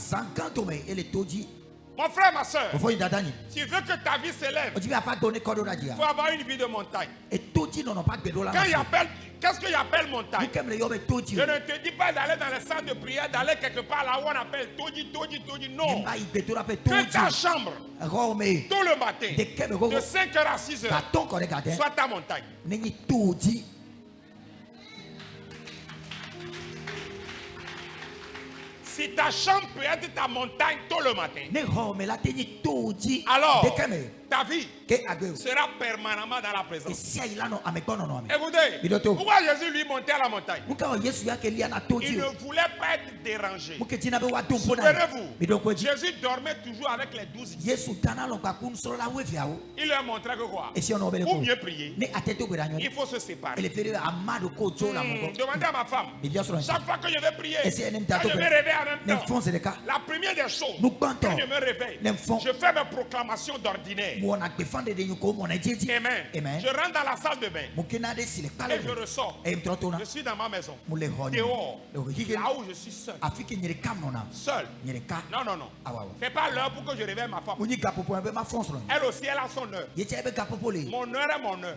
Mon frère, ma soeur, tu veux que ta vie s'élève, il faut avoir une vie de montagne. Qu'est-ce qu'il appelle montagne? Je ne te dis pas d'aller dans les salles de prière, d'aller quelque part là où on appelle Toji. Non. Que ta chambre, tôt le matin, de 5h à 6h, soit ta montagne. Si ta chambre peut être ta montagne tôt le matin, alors ta vie sera permanemment dans la présence. Écoutez, pourquoi Jésus lui montait à la montagne? Il ne voulait pas être dérangé. Souvenez-vous, Jésus dormait toujours avec les 12 disciples. Il leur montrait que quoi? Pour mieux prier, il faut se séparer. Demandez à ma femme, chaque fois que je vais prier, quand je me réveille en même temps, la première des choses, quand je me réveille, je fais mes proclamations d'ordinaire. Amen. Je rentre dans la salle de bain et je ressors. Je suis dans ma maison. Dehors, là où je suis seul. Seul. Non. C'est pas l'heure pour que je réveille ma femme. Elle aussi, elle a son heure. Mon heure est mon heure.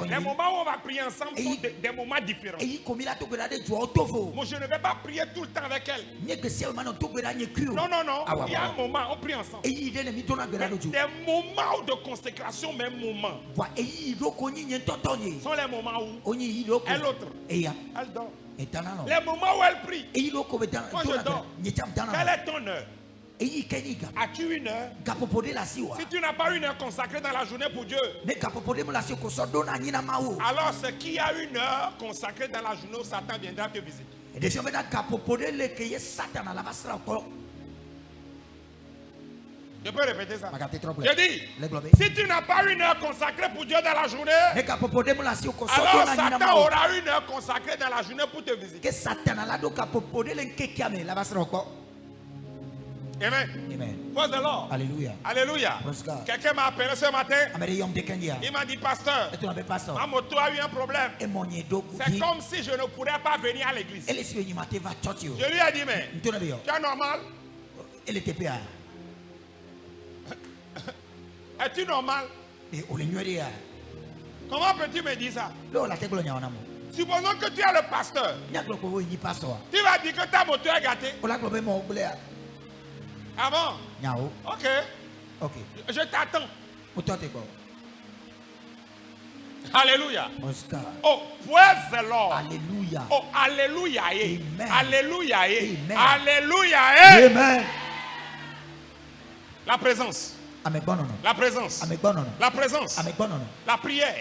Les moments où on va prier ensemble sont des moments différents. Moi, je ne vais pas prier tout le temps avec elle. Non. Il y a un moment, on prie ensemble. Des moments de consécration, même moments, sont les moments où elle dort. Les moments où elle prie, moi je dors. Quelle est ton heure? As-tu une heure? Si tu n'as pas une heure consacrée dans la journée pour Dieu, alors c'est qui a une heure consacrée dans la journée où Satan viendra te visiter. Je peux répéter ça. Je dis, si tu n'as pas une heure consacrée pour Dieu dans la journée, alors Satan aura une heure consacrée dans la journée pour te visiter. Amen. Amen. Praise the Lord. Alléluia. Alléluia. Quelqu'un m'a appelé ce matin. Il m'a dit, pasteur, ma moto a eu un problème. C'est comme si je ne pourrais pas venir à l'église. Je lui ai dit, mais tu es normal? Es-tu normal? Comment peux-tu me dire ça? Supposons que tu es le pasteur. Tu vas dire que ta moto est gâtée. Ah bon? Ok. Je t'attends. Alléluia. Oh, praise the Lord. Alléluia. Oh, alléluia. Amen. Alléluia. Amen. Alléluia. Amen. La présence. La présence. La présence. La prière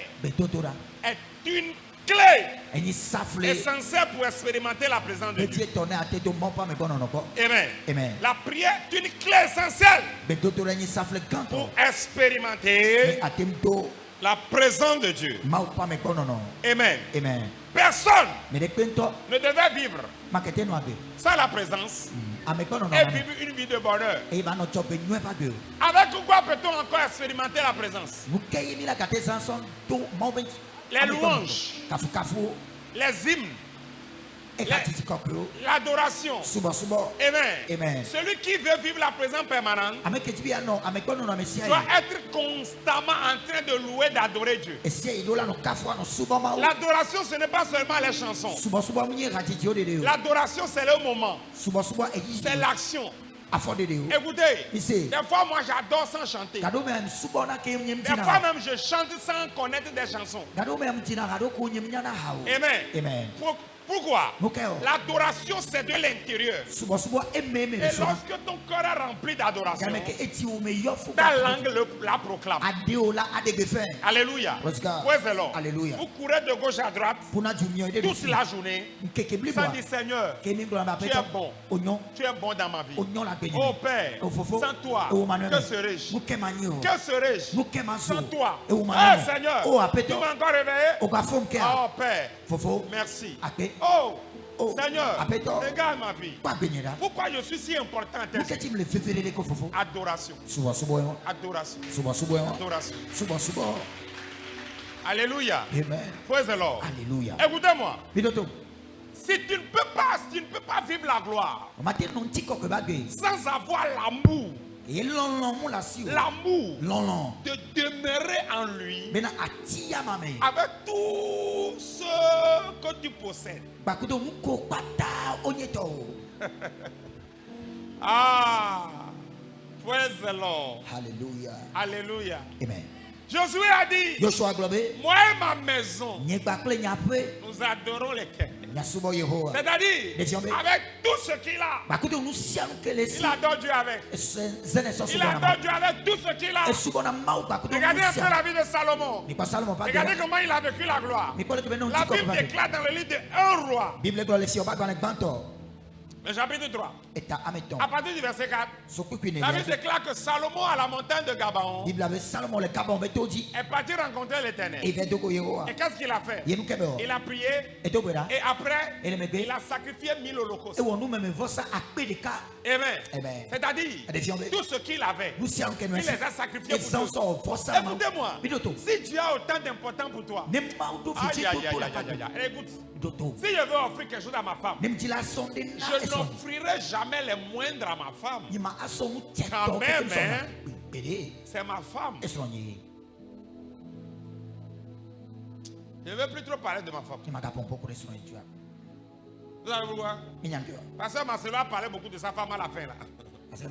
est une clé essentielle pour expérimenter la présence de Dieu. Amen. Amen. La prière est une clé essentielle pour expérimenter la présence de Dieu. Amen. Amen. Personne ne devait vivre sans la présence et vivre une vie de bonheur. Avec quoi peut-on encore expérimenter la présence? Les louanges, les hymnes, l'adoration. Amen. Celui qui veut vivre la présence permanente doit être constamment en train de louer, d'adorer Dieu. L'adoration, ce n'est pas seulement les chansons. L'adoration, c'est le moment. C'est l'action. Écoutez, des fois moi j'adore sans chanter. Des fois même je chante sans connaître des chansons. Amen. Pourquoi? L'adoration c'est de l'intérieur. Et lorsque ton cœur est rempli d'adoration, ta langue la proclame. Alléluia. Praise the Lord. Vous courez de gauche à droite toute la journée sans dire Seigneur, tu es bon. Tu es bon dans ma vie. Oh Père, sans toi, que serais-je? Que serais-je sans toi? Oh Seigneur, tu m'as encore réveillé? Oh Père, merci. Oh Seigneur, regarde ma vie. Pourquoi je suis si important? Adoration. Adoration. Adoration. Alléluia. Amen. Praise the Lord. Alléluia. Écoutez-moi. Si tu ne peux pas vivre la gloire sans avoir l'amour, de demeurer en lui avec tout ce que tu possèdes. Ah, praise the Lord. Alléluia. Alléluia. Amen. Josué a dit, moi et ma maison, nous adorons l'Éternel. C'est-à-dire, avec tout ce qu'il a, il adore Dieu avec. Il adore Dieu avec tout ce qu'il a. Regardez un peu la vie de Salomon. Regardez comment il a vécu la gloire. La Bible déclare dans le livre de 1 roi, le chapitre 3, à partir du verset 4, la Bible déclare que Salomon à la montagne de Gabaon est parti rencontrer l'Éternel. Et qu'est-ce qu'il a fait? Il a prié et après il a sacrifié 1000 holocaustes. Amen. C'est-à-dire tout ce qu'il avait, il les a sacrifiés pour Dieu. Écoutez-moi, si Dieu a autant d'importance pour toi, écoute, si je veux offrir quelque chose à ma femme, je n'offrirai jamais les moindres à ma femme. Quand même, c'est ma femme. Je ne veux plus trop parler de ma femme. Vous savez pourquoi? Parce que Marcelo a parlé beaucoup de sa femme à la fin là. Il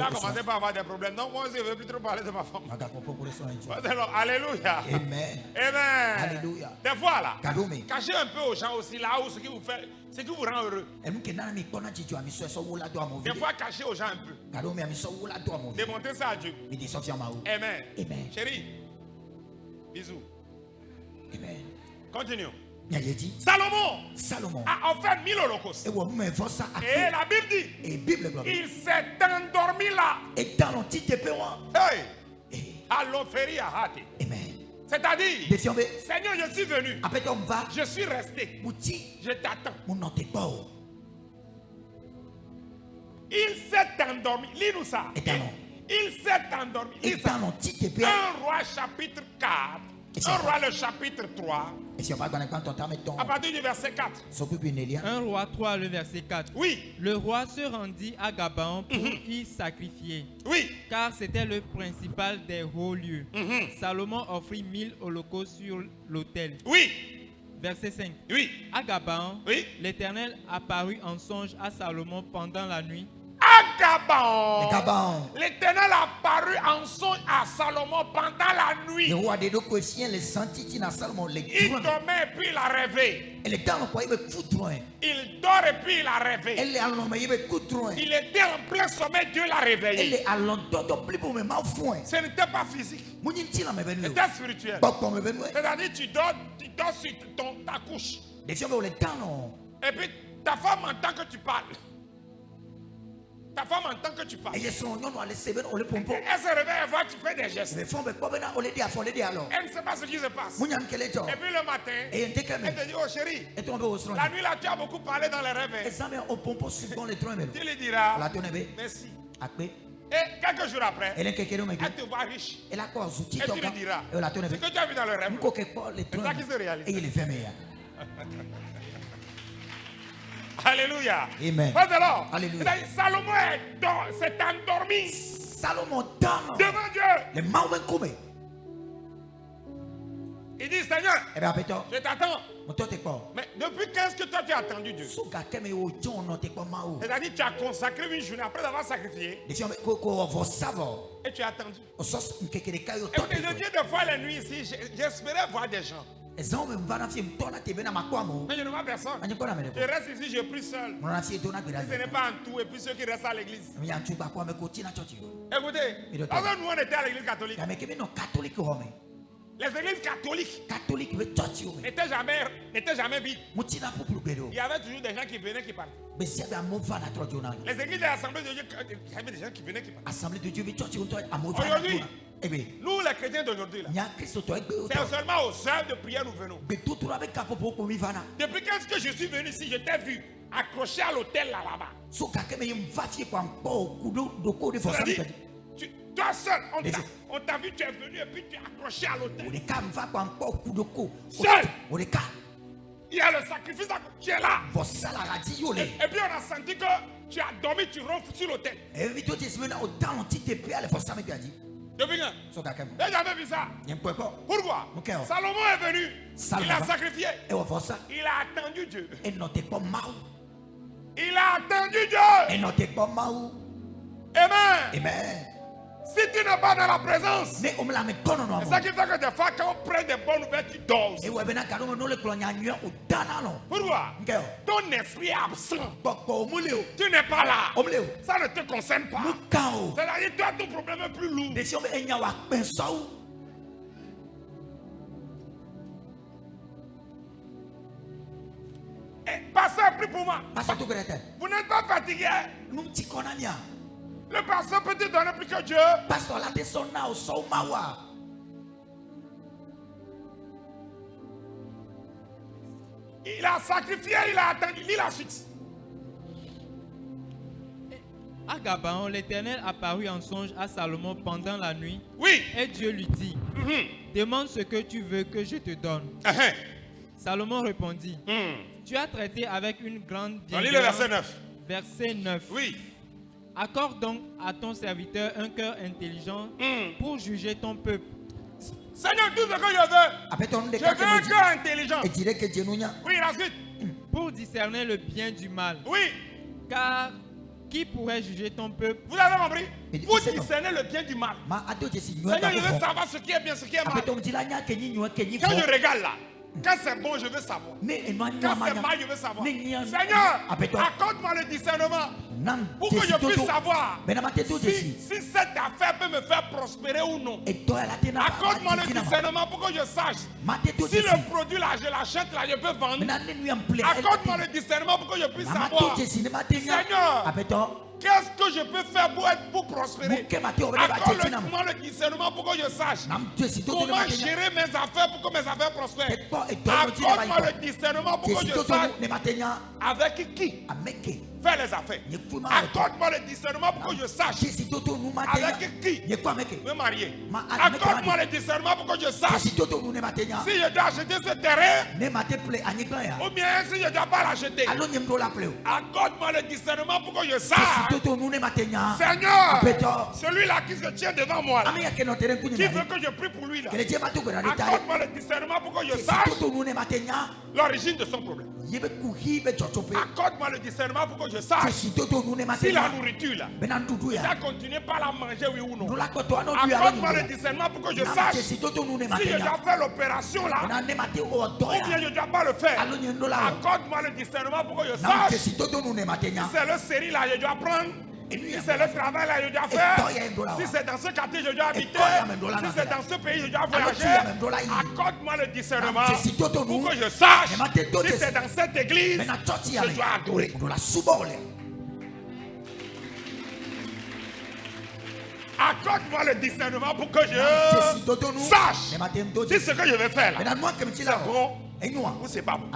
a commencé par avoir des problèmes. Donc moi aussi je ne veux plus trop parler de ma femme. Alors, alléluia. Amen. Amen. Alléluia. Des fois là, cachez un peu aux gens aussi là où ce qui vous fait, ce qui vous rend heureux. Des fois cachez aux gens un peu. Démontez ça à Dieu. Amen. Amen. Chérie, bisous. Amen. Continuons. Salomon a offert 1000 holocaustes. Et la Bible dit Il s'est endormi là. Et dans le petit épée, hey. Amen. C'est-à-dire, Seigneur, je suis venu. Je suis resté. Je t'attends. Il s'est endormi. Lis-nous ça. Il s'est endormi. Lis ça. 1 Roi chapitre 4. 1 Roi le chapitre 3. À partir du verset 4. 1 Roi 3 le verset 4. Oui. Le roi se rendit à Gabaon pour y sacrifier. Oui. Car c'était le principal des hauts lieux. Salomon offrit 1000 holocaustes sur l'autel. Oui. Verset 5. Oui. À Gabaon, oui. l'Éternel apparut en songe à Salomon pendant la nuit. À Gabaon, l'Éternel apparut en songe à Salomon pendant la nuit. Il dormait et puis il a rêvé. Il dort et puis il a rêvé. Il était en plein sommeil, Dieu l'a réveillé. Ce n'était pas physique. C'était spirituel. C'est-à-dire tu dors sur ta couche. Et puis ta femme entend que tu parles. Ta femme entend que tu parles. Elle se réveille et voit que tu fais des gestes. Elle ne sait pas ce qui se passe. Et puis le matin, elle te dit, oh chérie, la nuit là tu as beaucoup parlé dans les rêves. Tu lui diras, merci. Et quelques jours après, elle te voit riche. Et tu lui diras, ce que tu as vu dans le rêve, c'est ça qui se réalise. Alléluia. Amen. Alléluia. Salomon s'est endormi. Salomon devant Dieu. Il dit, Seigneur, je t'attends. Mais depuis quand est-ce que toi tu as attendu Dieu? C'est-à-dire tu as consacré une journée après avoir sacrifié. Et tu as attendu. Et Dieu, des fois la nuit ici, j'espérais voir des gens. Mais je ne vois personne. Je reste ici, je prie seul. Si ce n'est pas en tout, et puis ceux qui restent à l'église. Écoutez, avant nous on était à l'église catholique. Les églises catholiques n'étaient jamais vides. Il y avait toujours des gens qui venaient qui partaient. Les églises de l'Assemblée de Dieu, il y avait des gens qui venaient qui partaient. Aujourd'hui, nous les chrétiens d'aujourd'hui, c'est seulement aux heures de prière nous venons. Depuis quand je suis venu ici, je t'ai vu accroché à l'autel là-bas. Toi seul, on t'a vu, tu es venu et puis tu es accroché à l'autel. Seul. Il y a le sacrifice, tu es là. Et puis on a senti que tu as dormi, tu ronfles sur l'autel. Depuis quand? J'ai jamais vu ça. Pourquoi? Salomon est venu. Il a sacrifié. Il a attendu Dieu. Il a attendu Dieu. Amen. Si tu n'es pas dans la présence, c'est ça qui fait que des fois quand on prend des bonnes nouvelles, tu dors. Pourquoi? Ton esprit est absent. Tu n'es pas là. Ça ne te concerne pas. C'est-à-dire que toi, ton problème est plus lourd. Et pasteur, prie pour moi. Vous n'êtes pas fatigué? Le pasteur peut te donner plus que Dieu. Il a sacrifié, il a attendu. Lis la suite. À Gabaon, l'Éternel apparut en songe à Salomon pendant la nuit. Oui. Et Dieu lui dit, demande ce que tu veux que je te donne. Salomon répondit, tu as traité avec une grande bienveillance. Lis le verset 9. Verset 9. Oui. Accorde donc à ton serviteur un cœur intelligent pour juger ton peuple. Seigneur, tout ce que je veux un cœur intelligent. Oui, la suite. Pour discerner le bien du mal. Oui. Car qui pourrait juger ton peuple? Vous avez compris? Pour discerner le bien du mal. Seigneur, je veux savoir ce qui est bien, ce qui est mal. Quand je regarde là, quand c'est bon, je veux savoir. Quand c'est mal, je veux savoir. Seigneur, accorde-moi le discernement pour que je puisse savoir si cette affaire peut me faire prospérer ou non. Accorde-moi le discernement pour que je sache si le produit là, je l'achète là, je peux vendre. Accorde-moi le discernement pour que je puisse savoir. Seigneur, Qu'est-ce que je peux faire pour prospérer? Accorde-moi le discernement pour que je sache comment gérer mes affaires pour que mes affaires prospèrent. Accorde-moi le discernement pour que je sache avec qui faire les affaires. Accorde-moi le discernement pour que je sache avec qui me marier. Accorde-moi le discernement pour que je sache si je dois acheter ce terrain ou bien si je ne dois pas l'acheter. Accorde-moi le discernement pour que je sache, Seigneur, celui-là qui se tient devant moi, qui veut que je prie pour lui là. Accorde-moi le discernement pour que je sache l'origine de son problème. Accorde-moi le discernement pour que je sache si la nourriture là, il va continuer par la manger, oui ou non. Accorde-moi le discernement pour que je sache si je dois faire l'opération là, ou bien je ne dois pas le faire. Accorde-moi le discernement pour que je sache si c'est le série là, je dois prendre. Si c'est le travail là, je dois faire. Si c'est dans ce quartier, je dois habiter. Si c'est dans ce pays, je dois voyager. Accorde-moi le discernement pour que je sache si c'est dans cette église, je dois adorer. Accorde-moi le discernement pour que je sache si ce que je vais faire là, c'est bon ou c'est pas bon.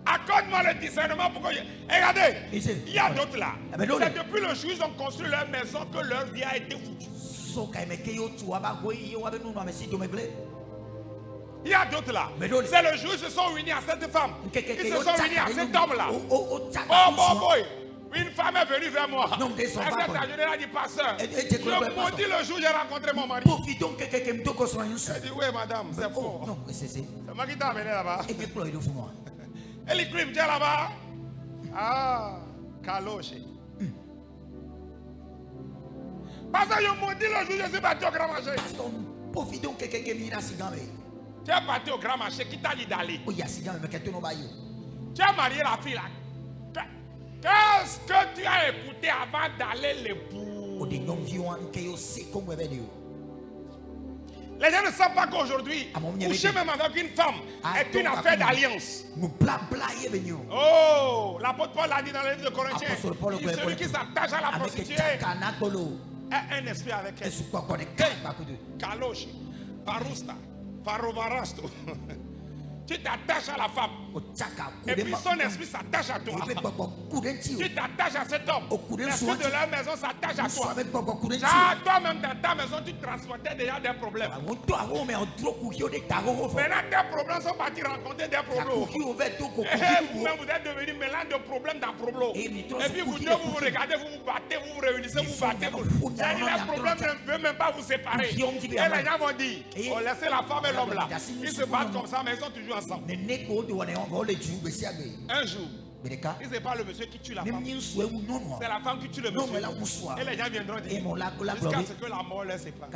Accorde-moi le discernement pour que je... Regardez, il y a d'autres là. C'est depuis le jour où ils ont construit leur maison que leur vie a été foutue. Il y a d'autres là. C'est le jour où ils se sont unis à cette femme. Ils se sont unis à cet homme là. Oh boy. Une femme est venue vers moi. Elle s'est a dit, pasteur, je maudis le jour où j'ai rencontré mon mari. Elle dit, oui madame, c'est faux. C'est moi qui t'ai amené là-bas. Elle écrit bien là-bas. Ah, Kaloche. Parce que je maudis le jour où je suis parti au grand marché. Tu es parti au grand marché, qui t'a dit d'aller? Tu as marié la fille là. Qu'est-ce que tu as écouté avant d'aller l'époux? Les gens ne savent pas qu'aujourd'hui, coucher même avec une femme est une affaire d'alliance. Oh, l'apôtre Paul l'a dit dans le livre de Corinthiens. Celui qui s'attache à la prostituée est un esprit avec elle. Kaloche, Parousta, Farovarasto. Tu t'attaches à la femme. Et puis son esprit s'attache à toi. Tu t'attaches à cet homme. L'esprit de leur maison s'attache à toi. Toi-même dans ta maison, tu transportais déjà des problèmes. Maintenant, tes problèmes sont partis rencontrer des problèmes. Et vous-même, vous êtes devenus mélange de problèmes dans problèmes. Et puis vous deux, vous vous regardez, vous vous battez, vous vous réunissez, vous battez. Les problèmes ne veulent même pas vous séparer. Et les gens vont dire, oh, laissez la femme et l'homme là. Ils se battent comme ça, mais ils sont toujours ensemble. Un jour, il n'est pas le monsieur qui tue la femme, c'est la femme qui tue le monsieur. Et les gens viendront dire jusqu'à ce que la mort les sépare.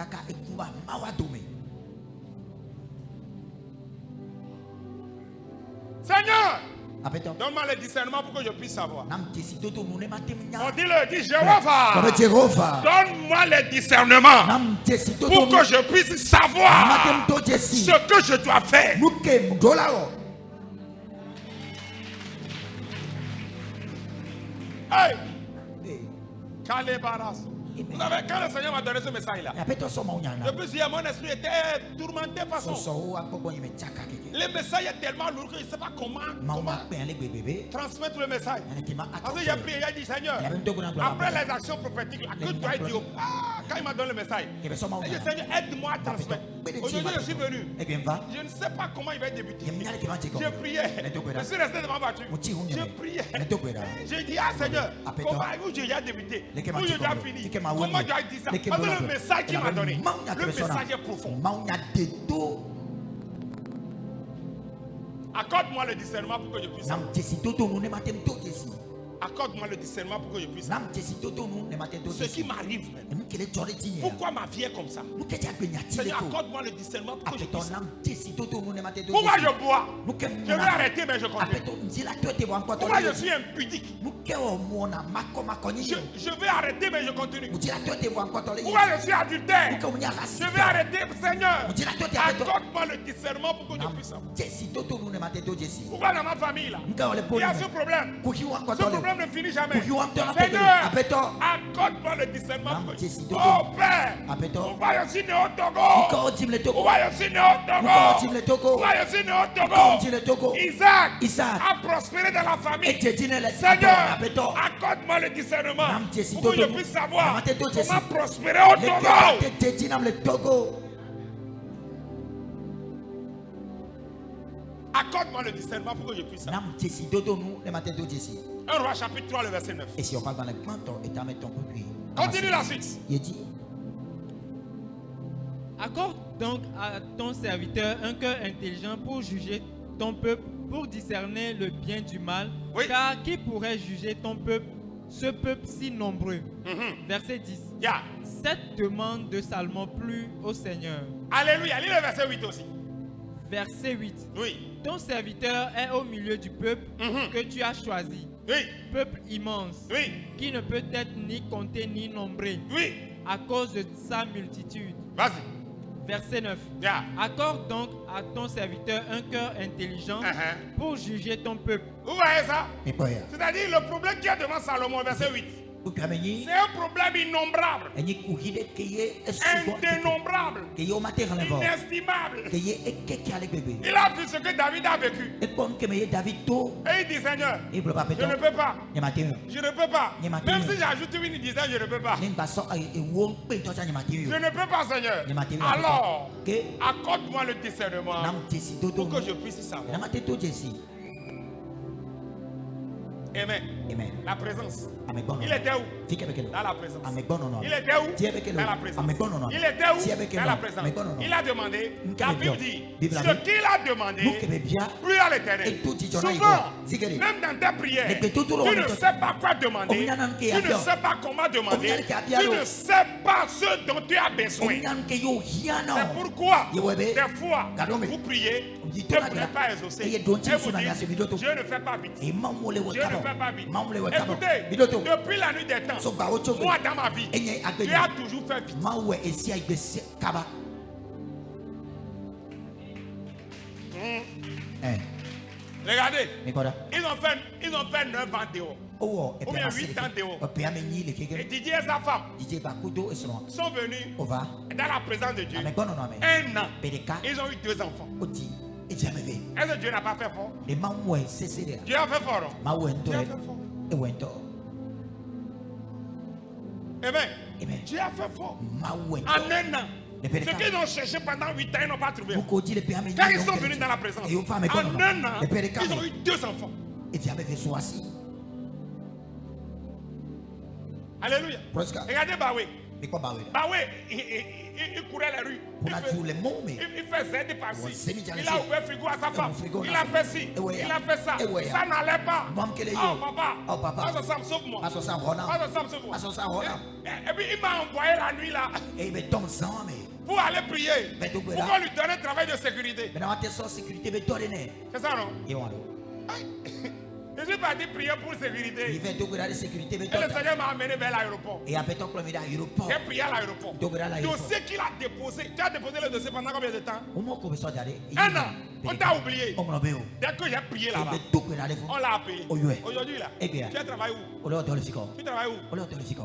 Seigneur, donne-moi le discernement pour que je puisse savoir. On dit Jéhovah, donne-moi le discernement pour que je puisse savoir ce que je dois faire. Hey! Vous savez, quand le Seigneur m'a donné ce message-là, depuis hier, mon esprit était tourmenté façon. Le message est tellement lourd que je ne sais pas comment transmettre le message. Parce que j'ai prié, j'ai dit, Seigneur, après les actions prophétiques, que tu as dit, quand il m'a donné le message, j'ai dit, Seigneur, aide-moi à transmettre. Aujourd'hui, je suis venu. Je ne sais pas comment il va débuter. Je priais. Je suis resté devant ma voiture. Je priais. J'ai dit, ah Seigneur, comment j'ai débuté? Où je dois finir? Comment tu as dit ça? Parce que le message qu'il m'a donné, le message est profond. Accorde-moi le discernement pour que je puisse savoir. Accorde-moi le discernement pour que je puisse. Ce qui m'arrive. Pourquoi ma vie est comme ça? Seigneur, accorde-moi le discernement pour que je puisse. Pourquoi je bois? Je veux arrêter, mais je continue. Pourquoi je suis impudique? Je veux arrêter, mais je continue. Pourquoi je suis adultère? Je veux arrêter, Seigneur. Accorde-moi le discernement pour que je puisse savoir. Pourquoi dans ma famille là, il y a ce problème? Ce problème ne finit jamais. Seigneur, accorde-moi le discernement. Oh Père, pourquoi je suis né au Togo? Pourquoi je suis né au Togo? Pourquoi je suis né au Togo? Isaac a prospéré dans la famille. Seigneur, accorde-moi le discernement pour que je puisse savoir comment prospérer au Togo. Accorde-moi le discernement pour que je puisse savoir. 1 Roi chapitre 3, le verset 9. Continue la suite. Accorde donc à ton serviteur un cœur intelligent pour juger ton peuple, pour discerner le bien du mal. Oui. Car qui pourrait juger ton peuple, ce peuple si nombreux? Verset 10. Cette demande de Salomon plut au Seigneur. Alléluia. Lis le verset 8 aussi. Verset 8. Oui. Ton serviteur est au milieu du peuple que tu as choisi. Oui. Peuple immense. Oui. Qui ne peut être ni compté ni nombré. Oui. À cause de sa multitude. Vas-y. Verset 9. Accorde donc à ton serviteur un cœur intelligent pour juger ton peuple. Vous voyez ça? C'est-à-dire le problème qu'il y a devant Salomon, verset 8. C'est un problème innombrable, indénombrable, inestimable. Il a vu ce que David a vécu. Et il dit, Seigneur, je ne peux pas. Je ne peux pas. Même si j'ajoute une dizaine, je ne peux pas. Je ne peux pas, Seigneur. Alors, accorde-moi le discernement pour que je puisse savoir. Amen. Amen. La présence. Il était où? Dans la présence. Il était où? Dans la présence. Il était où? Dans la présence. Il a demandé. La Bible dit ce qu'il a demandé. Lui à l'Éternel. Souvent, même dans tes prières, tu ne sais pas quoi demander. Tu ne sais pas comment demander. Tu ne sais pas ce dont tu as besoin. C'est pourquoi des fois vous priez, Dieu ne peut pas exaucer. Et vous dites, Dieu ne fait pas vite. Dieu ne fait pas vite. Écoutez, depuis la nuit des temps, moi dans ma vie, Dieu a toujours fait vite. Regardez, ils ont fait 9 ans dehors. Ou bien 8 ans dehors. Et Didier et sa femme sont venus dans la présence de Dieu. 1 an. Ils ont eu 2 enfants. Est-ce que Dieu n'a pas fait fort? Dieu a fait fort. Dieu a fait fort. Amen. Dieu a fait fort. En 1 an. Ce qu'ils ont cherché pendant 8 ans, ils n'ont pas trouvé. Quand ils sont venus dans la présence, en 1 an, ils ont eu 2 enfants. Alléluia. Regardez Baoué. Baoué, il courait les rues. Il faisait des passes. Il a ouvert le frigo à sa femme. Il a fait ci. Il a fait ça. Ça n'allait pas. Oh papa. Pasteur Sam, sauve-moi. Pasteur Sam, sauve-moi. Et puis il m'a envoyé la nuit là. Pour aller prier. Pour qu'on lui donne un travail de sécurité. C'est ça non? Je suis parti prier pour sécurité. Et le Seigneur m'a amené vers l'aéroport. J'ai prié à l'aéroport. Le dossier qu'il a déposé. Tu as déposé le dossier pendant combien de temps? 1 an. On t'a oublié. Dès que j'ai prié là-bas, on l'a appelé. Aujourd'hui là, tu travailles où? Tu travailles où?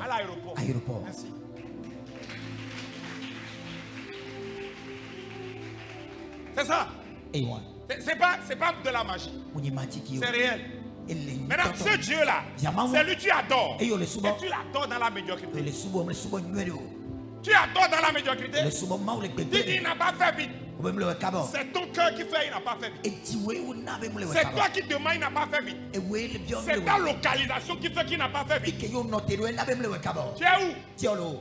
À l'aéroport. Merci. C'est ça. C'est pas de la magie. C'est réel. Maintenant, ce Dieu-là, c'est lui que tu adores. Et tu l'adores dans la médiocrité. Tu adores dans la médiocrité. Tu dis, il n'a pas fait vite. C'est ton cœur qui fait, il n'a pas fait vite. C'est toi qui demandes, il n'a pas fait vite. C'est ta localisation qui fait qu'il n'a pas fait vite. Tu es où?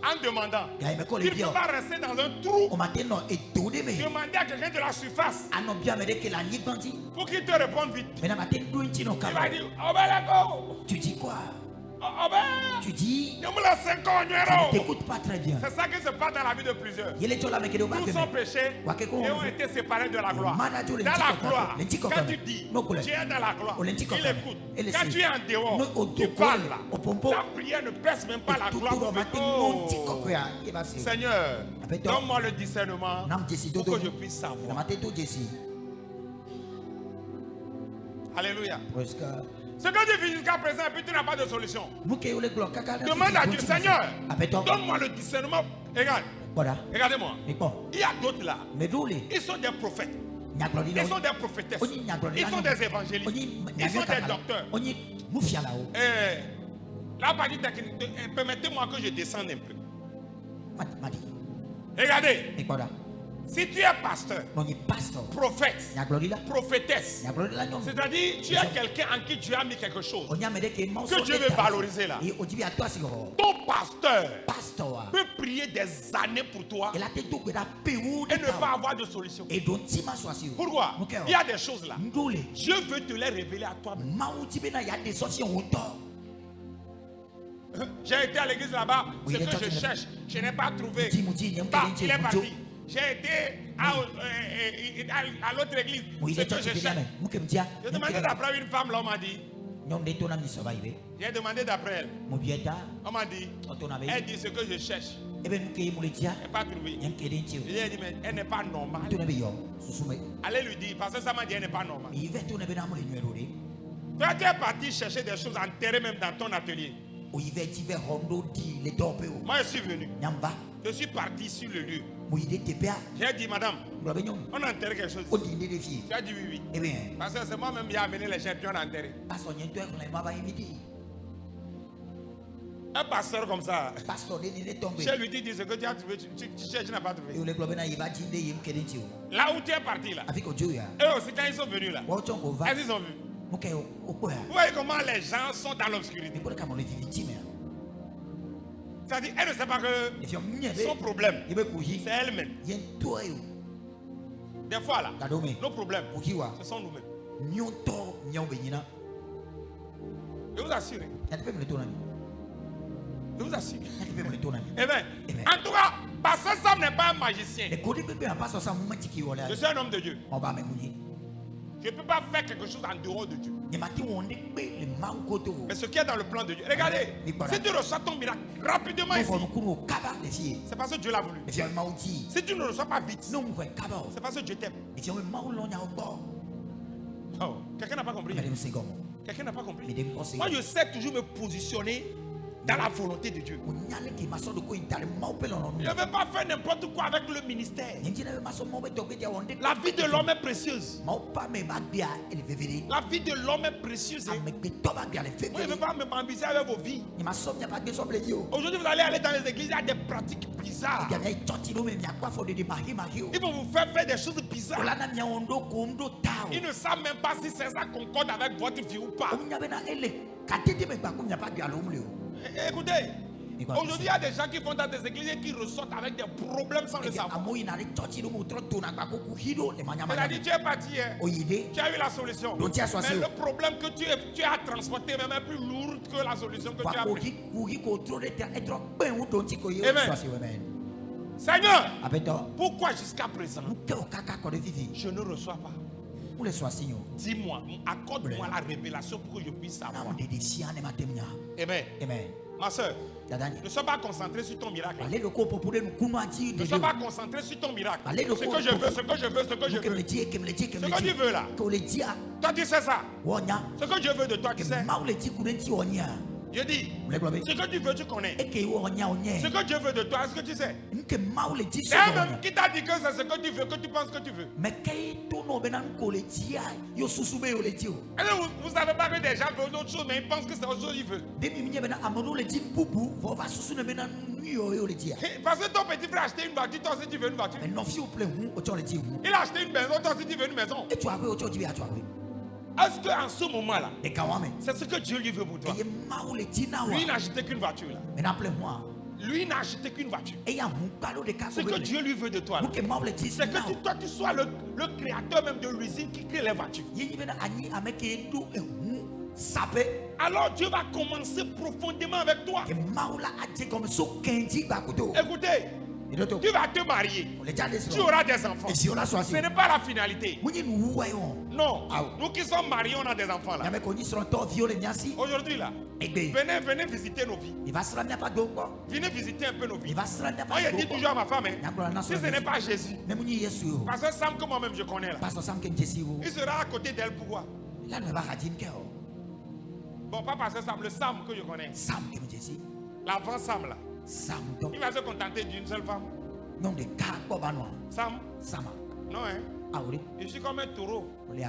En demandant. Tu ne peux pas rester dans un trou. Demander à quelqu'un de la surface pour qu'il te réponde vite. Il va dire, tu dis quoi? Tu dis, je ne t'écoute pas très bien. C'est ça qui se passe dans la vie de plusieurs. Tous sont péchés et ont été séparés de la gloire. Dans la gloire, quand tu dis, tu es dans la gloire, il écoute. Quand tu es en dehors, tu parles là. Ta prière ne pèse même pas la gloire. Seigneur, donne-moi le discernement pour que je puisse savoir. Alléluia. Ce que tu vis jusqu'à présent, et puis tu n'as pas de solution. Demande à Dieu, Seigneur, donne-moi le discernement. Regarde, regardez-moi. Il y a d'autres là. Ils sont des prophètes. Ils sont des prophétesses. Ils sont des évangélistes. Ils sont des docteurs. Là, permettez-moi que je descende un peu. Regardez. Si tu es pasteur, prophète, prophétesse, c'est-à-dire tu as quelqu'un en qui tu as mis quelque chose que Dieu veut valoriser là. Ton pasteur peut prier des années pour toi et ne pas avoir de solution. Pourquoi? Il y a des choses là. Dieu veut te les révéler à toi. J'ai été à l'église là-bas, ce que je cherche, je n'ai pas trouvé. Il est parti. J'ai été à l'autre église. Ce que je cherche. J'ai demandé d'après une femme, là, on m'a dit. J'ai demandé d'après elle. On m'a dit. Elle dit ce que je cherche. Je n'ai pas trouvé. Je lui ai dit, mais elle n'est pas normale. Allez lui dire, parce que ça m'a dit, elle n'est pas normale. Toi, tu es parti chercher des choses enterrées même dans ton atelier. Moi, je suis venu. Je suis parti sur le lieu. J'ai dit, madame, on a enterré quelque chose. Tu as dit oui, oui. Parce que c'est moi-même qui ai amené les gens qui ont enterré. Un pasteur comme ça, je lui dis ce que tu as trouvé, tu n'as pas trouvé. Là où tu es parti là, eux aussi quand ils sont venus là, est-ce qu'ils ont vu? Vous voyez comment les gens sont dans l'obscurité. C'est-à-dire, elle ne sait pas que son problème, c'est elle-même. Des fois là, nos problèmes, ce sont nous-mêmes. Je vous assure. Je vous assure. Eh bien, en tout cas, Pasteur Sam n'est pas un magicien. Je suis un homme de Dieu. Je ne peux pas faire quelque chose en dehors de Dieu. Mais ce qui est dans le plan de Dieu. Regardez, si tu reçois ton miracle rapidement ici, c'est parce que Dieu l'a voulu. Si tu ne reçois pas vite, c'est parce que Dieu t'aime. Oh, quelqu'un n'a pas compris. Quelqu'un n'a pas compris. Moi, je sais toujours me positionner dans la volonté de Dieu. Je ne veux pas faire n'importe quoi avec le ministère. La vie de l'homme est précieuse. La vie de l'homme est précieuse. Moi, je ne veux pas m'ambiser avec vos vies. Aujourd'hui, vous allez dans les églises, il y a des pratiques bizarres. Ils vont vous faire des choses bizarres. Ils ne savent même pas si ça concorde avec votre vie ou pas. Écoutez, aujourd'hui il y a des gens qui vont dans des églises et qui ressortent avec des problèmes sans le savoir. C'est-à-dire tu es parti, tu as eu la solution. Mais le problème que tu as transporté même est plus lourd que la solution que tu as prise. Amen. Seigneur, pourquoi jusqu'à présent je ne reçois pas? Dis-moi, accorde-moi la révélation pour que je puisse savoir. Amen. Ma soeur, ne sois pas concentré sur ton miracle. Ne sois pas concentré sur ton miracle. Ce que je veux, ce que je veux, ce que je veux. Ce que tu veux là. Toi tu sais ça. Ce que Dieu veut de toi, tu sais. Je dis, ce que tu veux, tu connais. Ce que Dieu veut de toi, est-ce que tu sais? même qui t'a dit que c'est ce que tu veux, que tu penses que tu veux. Vous savez pas que des gens veulent d'autres choses, mais ils pensent que c'est autre chose qu'ils veulent. Parce que ton petit frère a acheté une voiture, toi aussi tu veux une voiture. Il a acheté une maison, toi aussi tu veux une maison. Est-ce qu'en ce moment-là, c'est ce que Dieu lui veut pour toi? Lui n'a acheté qu'une voiture. Lui n'a acheté qu'une voiture. Ce que Dieu lui veut de toi, c'est que toi tu sois le créateur même de l'usine qui crée les voitures. Alors Dieu va commencer profondément avec toi. Écoutez, tu vas te marier, tu auras des enfants. Ce n'est pas la finalité. Non, nous qui sommes mariés, on a des enfants là. Aujourd'hui là, venez visiter nos vies. Venez visiter un peu nos vies. Moi je dis toujours à ma femme, si ce n'est pas Jésus, parce que Sam que moi-même je connais là, il sera à côté d'elle. Pourquoi? Bon, pas parce que Sam, le Sam que je connais. L'avant Sam là. Il va se contenter d'une seule femme. Non, de Sam. Non, hein? Ah oui. Je suis comme un taureau. Amen.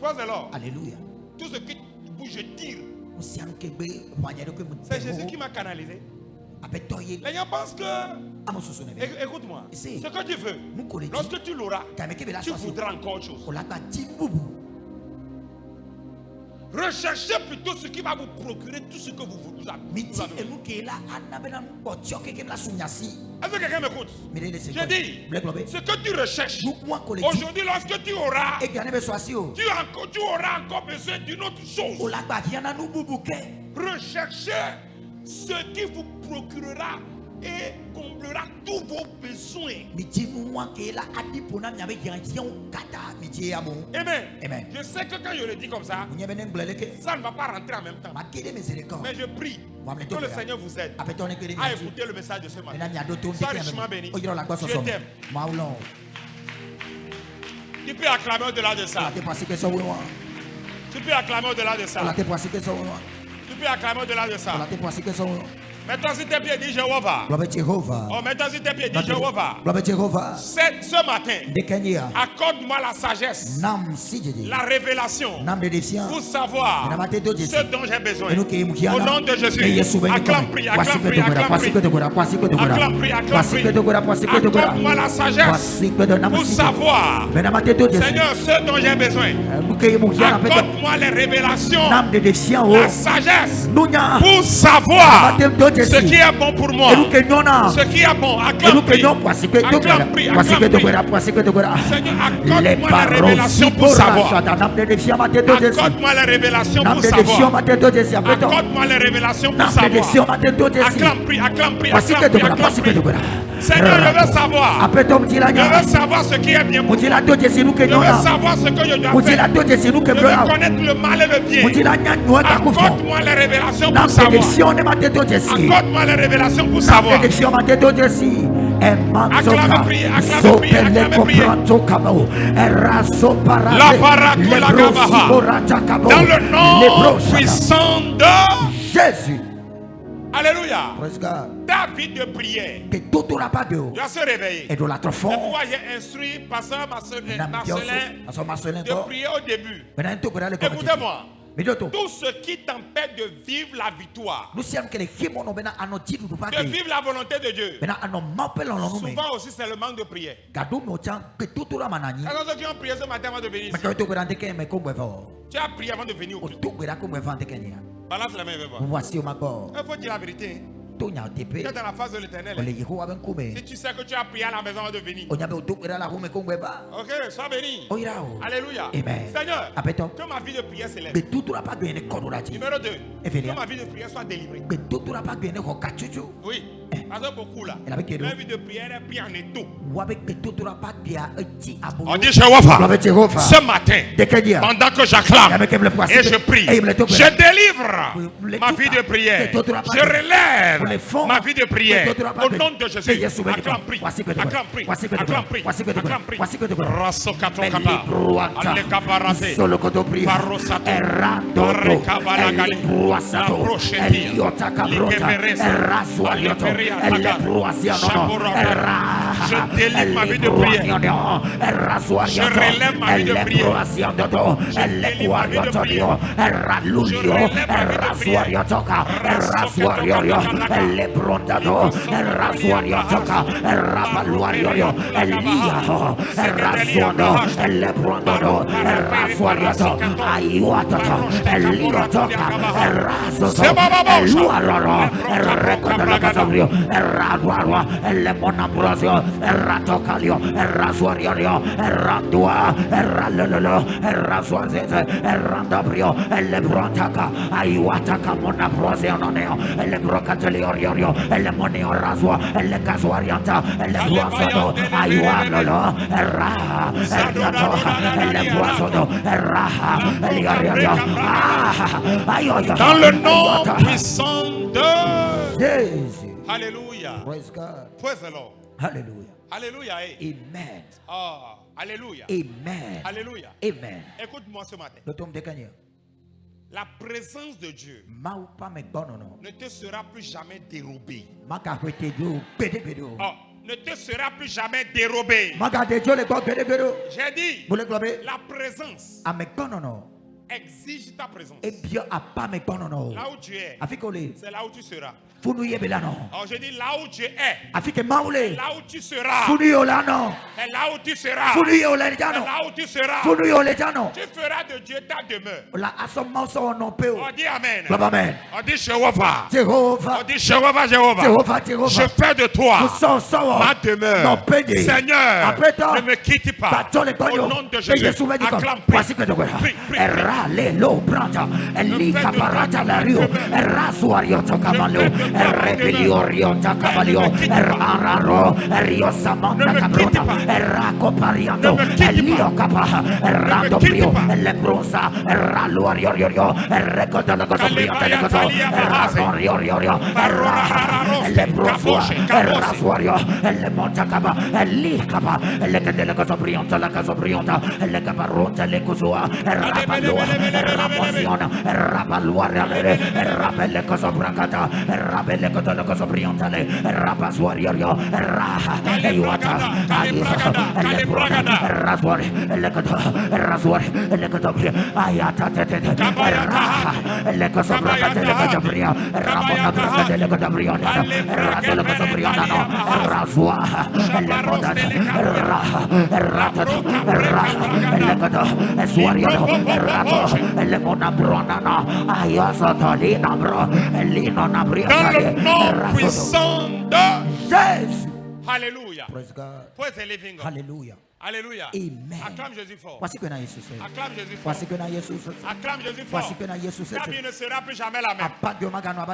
Praise the Lord. Alléluia. Tout ce qui bouge, je tire. C'est Jésus qui m'a canalisé. Les gens pensent que. Écoute-moi. Ce que tu veux, lorsque tu l'auras, tu voudras encore autre chose. Recherchez plutôt ce qui va vous procurer tout ce que vous avez. Est-ce que quelqu'un m'écoute? Je dis, ce que tu recherches, aujourd'hui lorsque tu auras, tu auras encore besoin d'une autre chose. Recherchez ce qui vous procurera et comblera tous vos besoins. Amen. Je sais que quand je le dis comme ça, ça ne va pas rentrer en même temps. Mais je prie que le Seigneur vous aide à écouter le message de ce matin. Sois richement béni. Je t'aime. Tu peux acclamer au-delà de ça. Tu peux acclamer au-delà de ça. Tu peux acclamer au-delà de ça. Mets-toi sur tes pieds, dis Jéhovah. Oh, mets-toi sur tes pieds, dis Jéhovah. Ce matin, accorde-moi la sagesse, la révélation pour savoir ce dont j'ai besoin. Au nom de Jésus, acclame-prie, accorde-moi la sagesse pour savoir, Seigneur, ce dont j'ai besoin. Accorde-moi les révélations, la sagesse pour savoir ce qui est bon pour moi, ce qui est bon, acclame-prie, Seigneur, accorde-moi la révélation pour savoir. Accorde-moi la révélation pour savoir. Accorde-moi la révélation pour savoir. Acclame-prie. Seigneur, je veux savoir. Je veux savoir ce qui est bien pour moi. Je veux savoir ce que je dois faire. Je veux connaître le mal et le bien. Accorde-moi la révélation pour savoir. Accorde-moi la révélation pour savoir. Acclame-prie. La paracula gabaha. Dans le nom puissant de Jésus. Alléluia. Ta vie de prière doit se réveiller. C'est pourquoi j'ai instruit pasteur Marcelin de prier au début. Écoutez-moi. Tout ce qui t'empêche de vivre la victoire, de vivre la volonté de Dieu, souvent aussi c'est le manque de prière. Alors ceux qui ont prié ce matin avant de venir ici, tu as prié avant de venir au culte. Balance la main avec moi. Il faut dire la vérité. Tu es dans la face de l'Éternel. Si tu sais que tu as prié à la maison avant de venir, ok, sois béni. Alléluia. Seigneur, que ma vie de prière s'élève. Numéro 2, que ma vie de prière soit délivrée. Oui, Parce que beaucoup là, leur vie de prière est prise en étau. On dit ce matin, pendant que j'acclame et je prie, je délivre ma vie de prière. Je relève ma vie de prière. Au nom de Jésus, acclame, prie, acclame, prie, acclame, prie, acclame, prie. Rasso katokaba, alle kabarate, parosato, barrekabalagali, la prochetia, l'ikeberesa, alleperia, je délivre ma vie de prière. Je relève ma vie de prière. Je délivre ma vie de prière. Je relève ma vie de prière. Ratocalio, Rasuario, Randua, Ralolo, Rasuazese, Randabrio, Lebrontaca, Ayuataca, Monaprosioneo, Lebrocateliorio, Lemonio Rasua, Lecasuarianta, Lebruasodo, Ayuanolo, Ra, Eriato, Lebruasodo, Ra, Eliorio, dans le nom puissant de Jésus. Alléluia. Praise God. Praise the Lord. Hallelujah. Alléluia. Amen. Ah, alléluia. Amen. Alléluia. Amen. Écoute-moi ce matin. La présence de Dieu ne te sera plus jamais dérobée. Oh, ne te sera plus jamais dérobée. J'ai dit, la présence exige ta présence. Là où tu es, c'est là où tu seras. Alors je dis là où tu es, c'est là où tu seras. C'est là où tu seras. C'est là où tu seras. Tu feras de Dieu ta demeure. On dit Amen. On dit Jéhovah. On dit Jéhovah, Jéhovah. Je fais de toi ma demeure. Seigneur, ne me quitte pas. Au nom de Jésus, acclame, prie, prie. Lelo brata elika parata la rio rasuario tokamalo rebeliorio takabalio araro rio samanta cabrota rako pariando elio capa rando prio le brosa raluario rio recoda la cosa briata le cosa rasorio rio le brosa rasuario le monta capa elicapa le che la cosa brianta la casa brianta le caparota le cosua rapalo Rapasiona, Rapaluare, Rapele Cosobracata, Rapele Cotoco Briantale, Rapasuario, Raha, Eyuata, Raswari, Elecato, Raswari, Elecatopria, Ayata, Raha, Elecosobracata, Elecatopria, Ramona Bracata, Elecatoriana, Ratolo Cosobriano, Rasua, Elecoda, Raha, Ratat, Raha, Elecato, Suario, Rato. Dans le nom puissant de Jésus. Alléluia. Praise God. Praise the living God. Hallelujah. Alléluia. Amen. Acclame Jésus fort. Acclame Jésus fort. Acclame Jésus fort. Acclame Jésus fort. Ta vie ne sera plus jamais la même.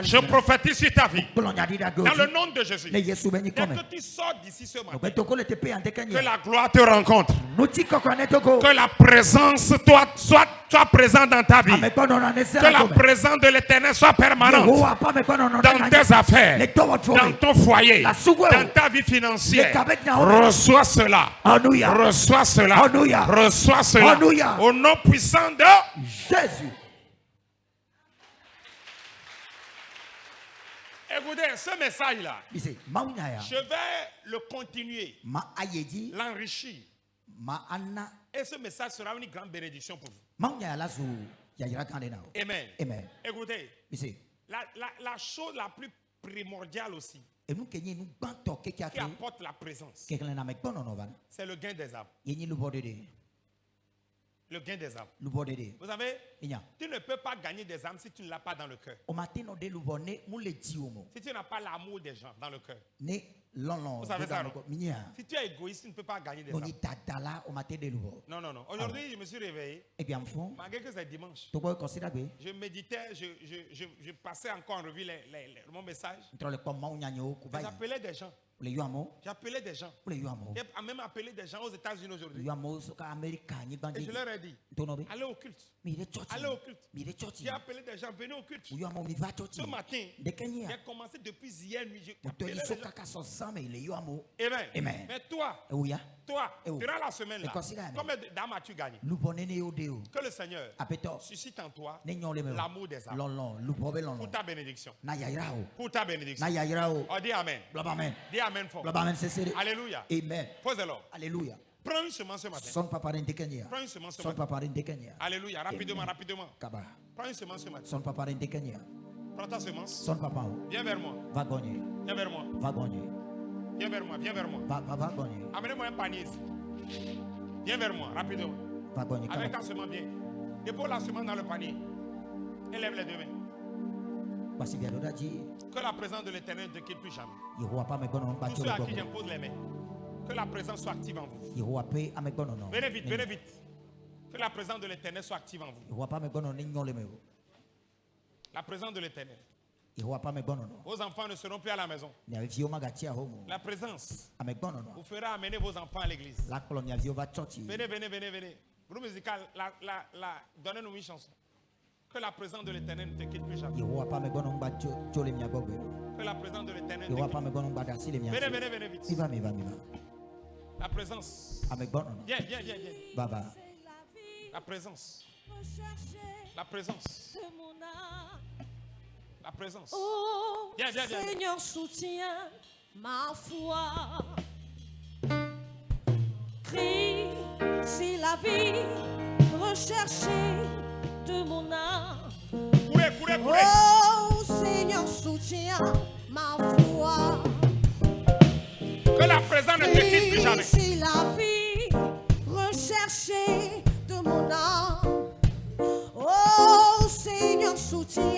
Je prophétise sur ta vie. Dans le nom de Jésus. Dès que tu sors d'ici ce matin, que la gloire te rencontre. Que la présence soit présente dans ta vie. Que la présence de l'Éternel soit permanente dans tes affaires, dans ton foyer, dans ta vie financière. Reçois cela. Reçois cela. Reçois cela. Au nom puissant de Jésus. Écoutez, ce message-là, je vais le continuer, l'enrichir. Et ce message sera une grande bénédiction pour vous. Amen. Amen. Écoutez, la chose la plus primordiale aussi, qui apporte la présence, c'est le gain des âmes. Le gain des âmes. Vous savez, tu ne peux pas gagner des âmes si tu ne l'as pas dans le cœur. Si tu n'as pas l'amour des gens dans le cœur. Vous savez ça, non? Si tu es égoïste, tu ne peux pas gagner des âmes. Non, non, non. Aujourd'hui, je me suis réveillé. Malgré que c'est dimanche. Je méditais, je passais encore en revue mon message. J'appelais des gens. J'appelais des gens. J'ai même appelé des gens aux États-Unis aujourd'hui. Et je leur ai dit, allez au culte. Allez au culte. J'ai appelé des gens, venez au culte. Ce matin, j'ai commencé depuis hier nuit. Amen. Mais toi, durant la semaine là, combien d'âmes as-tu gagné? Que le Seigneur suscite en toi l'amour des âmes. Pour ta bénédiction. Pour ta bénédiction. Oh, dis Amen. Dis Amen fort. Alléluia. Amen. Pose-le. Alléluia. Prends une semence ce matin. Prends une semence ce matin. Alléluia. Rapidement, rapidement. Prends une semence ce matin. Prends ta semence. Viens vers moi. Viens vers moi. Viens vers moi. Viens vers moi. Amenez-moi un panier ici. Viens vers moi, rapidement. Avec ta semence, viens. Dépose la semence dans le panier. Élève les deux mains. Que la présence de l'Éternel ne quitte plus jamais. Tous ceux à qui j'impose les mains. Que la présence soit active en vous. Venez vite, venez vite. Que la présence de l'Éternel soit active en vous. La présence de l'Éternel. Vos enfants ne seront plus à la maison. La présence vous fera amener vos enfants à l'église. Venez, venez, venez, venez. Groupe musical, donnez-nous une chanson. Que la présence de l'Éternel ne te quitte plus jamais. Que la présence de l'Éternel ne te quitte plus. Venez, venez, venez vite. La présence. Viens, viens, viens, viens. La présence. La présence. La présence. Oh, viens, viens, viens. Seigneur, soutiens ma foi. Crie si la vie recherchée de mon âme. Courez, courez, courez. Oh, Seigneur, soutiens ma foi. Que la présence ne te quitte plus jamais. Si la vie recherchée de mon âme. Oh, Seigneur, soutiens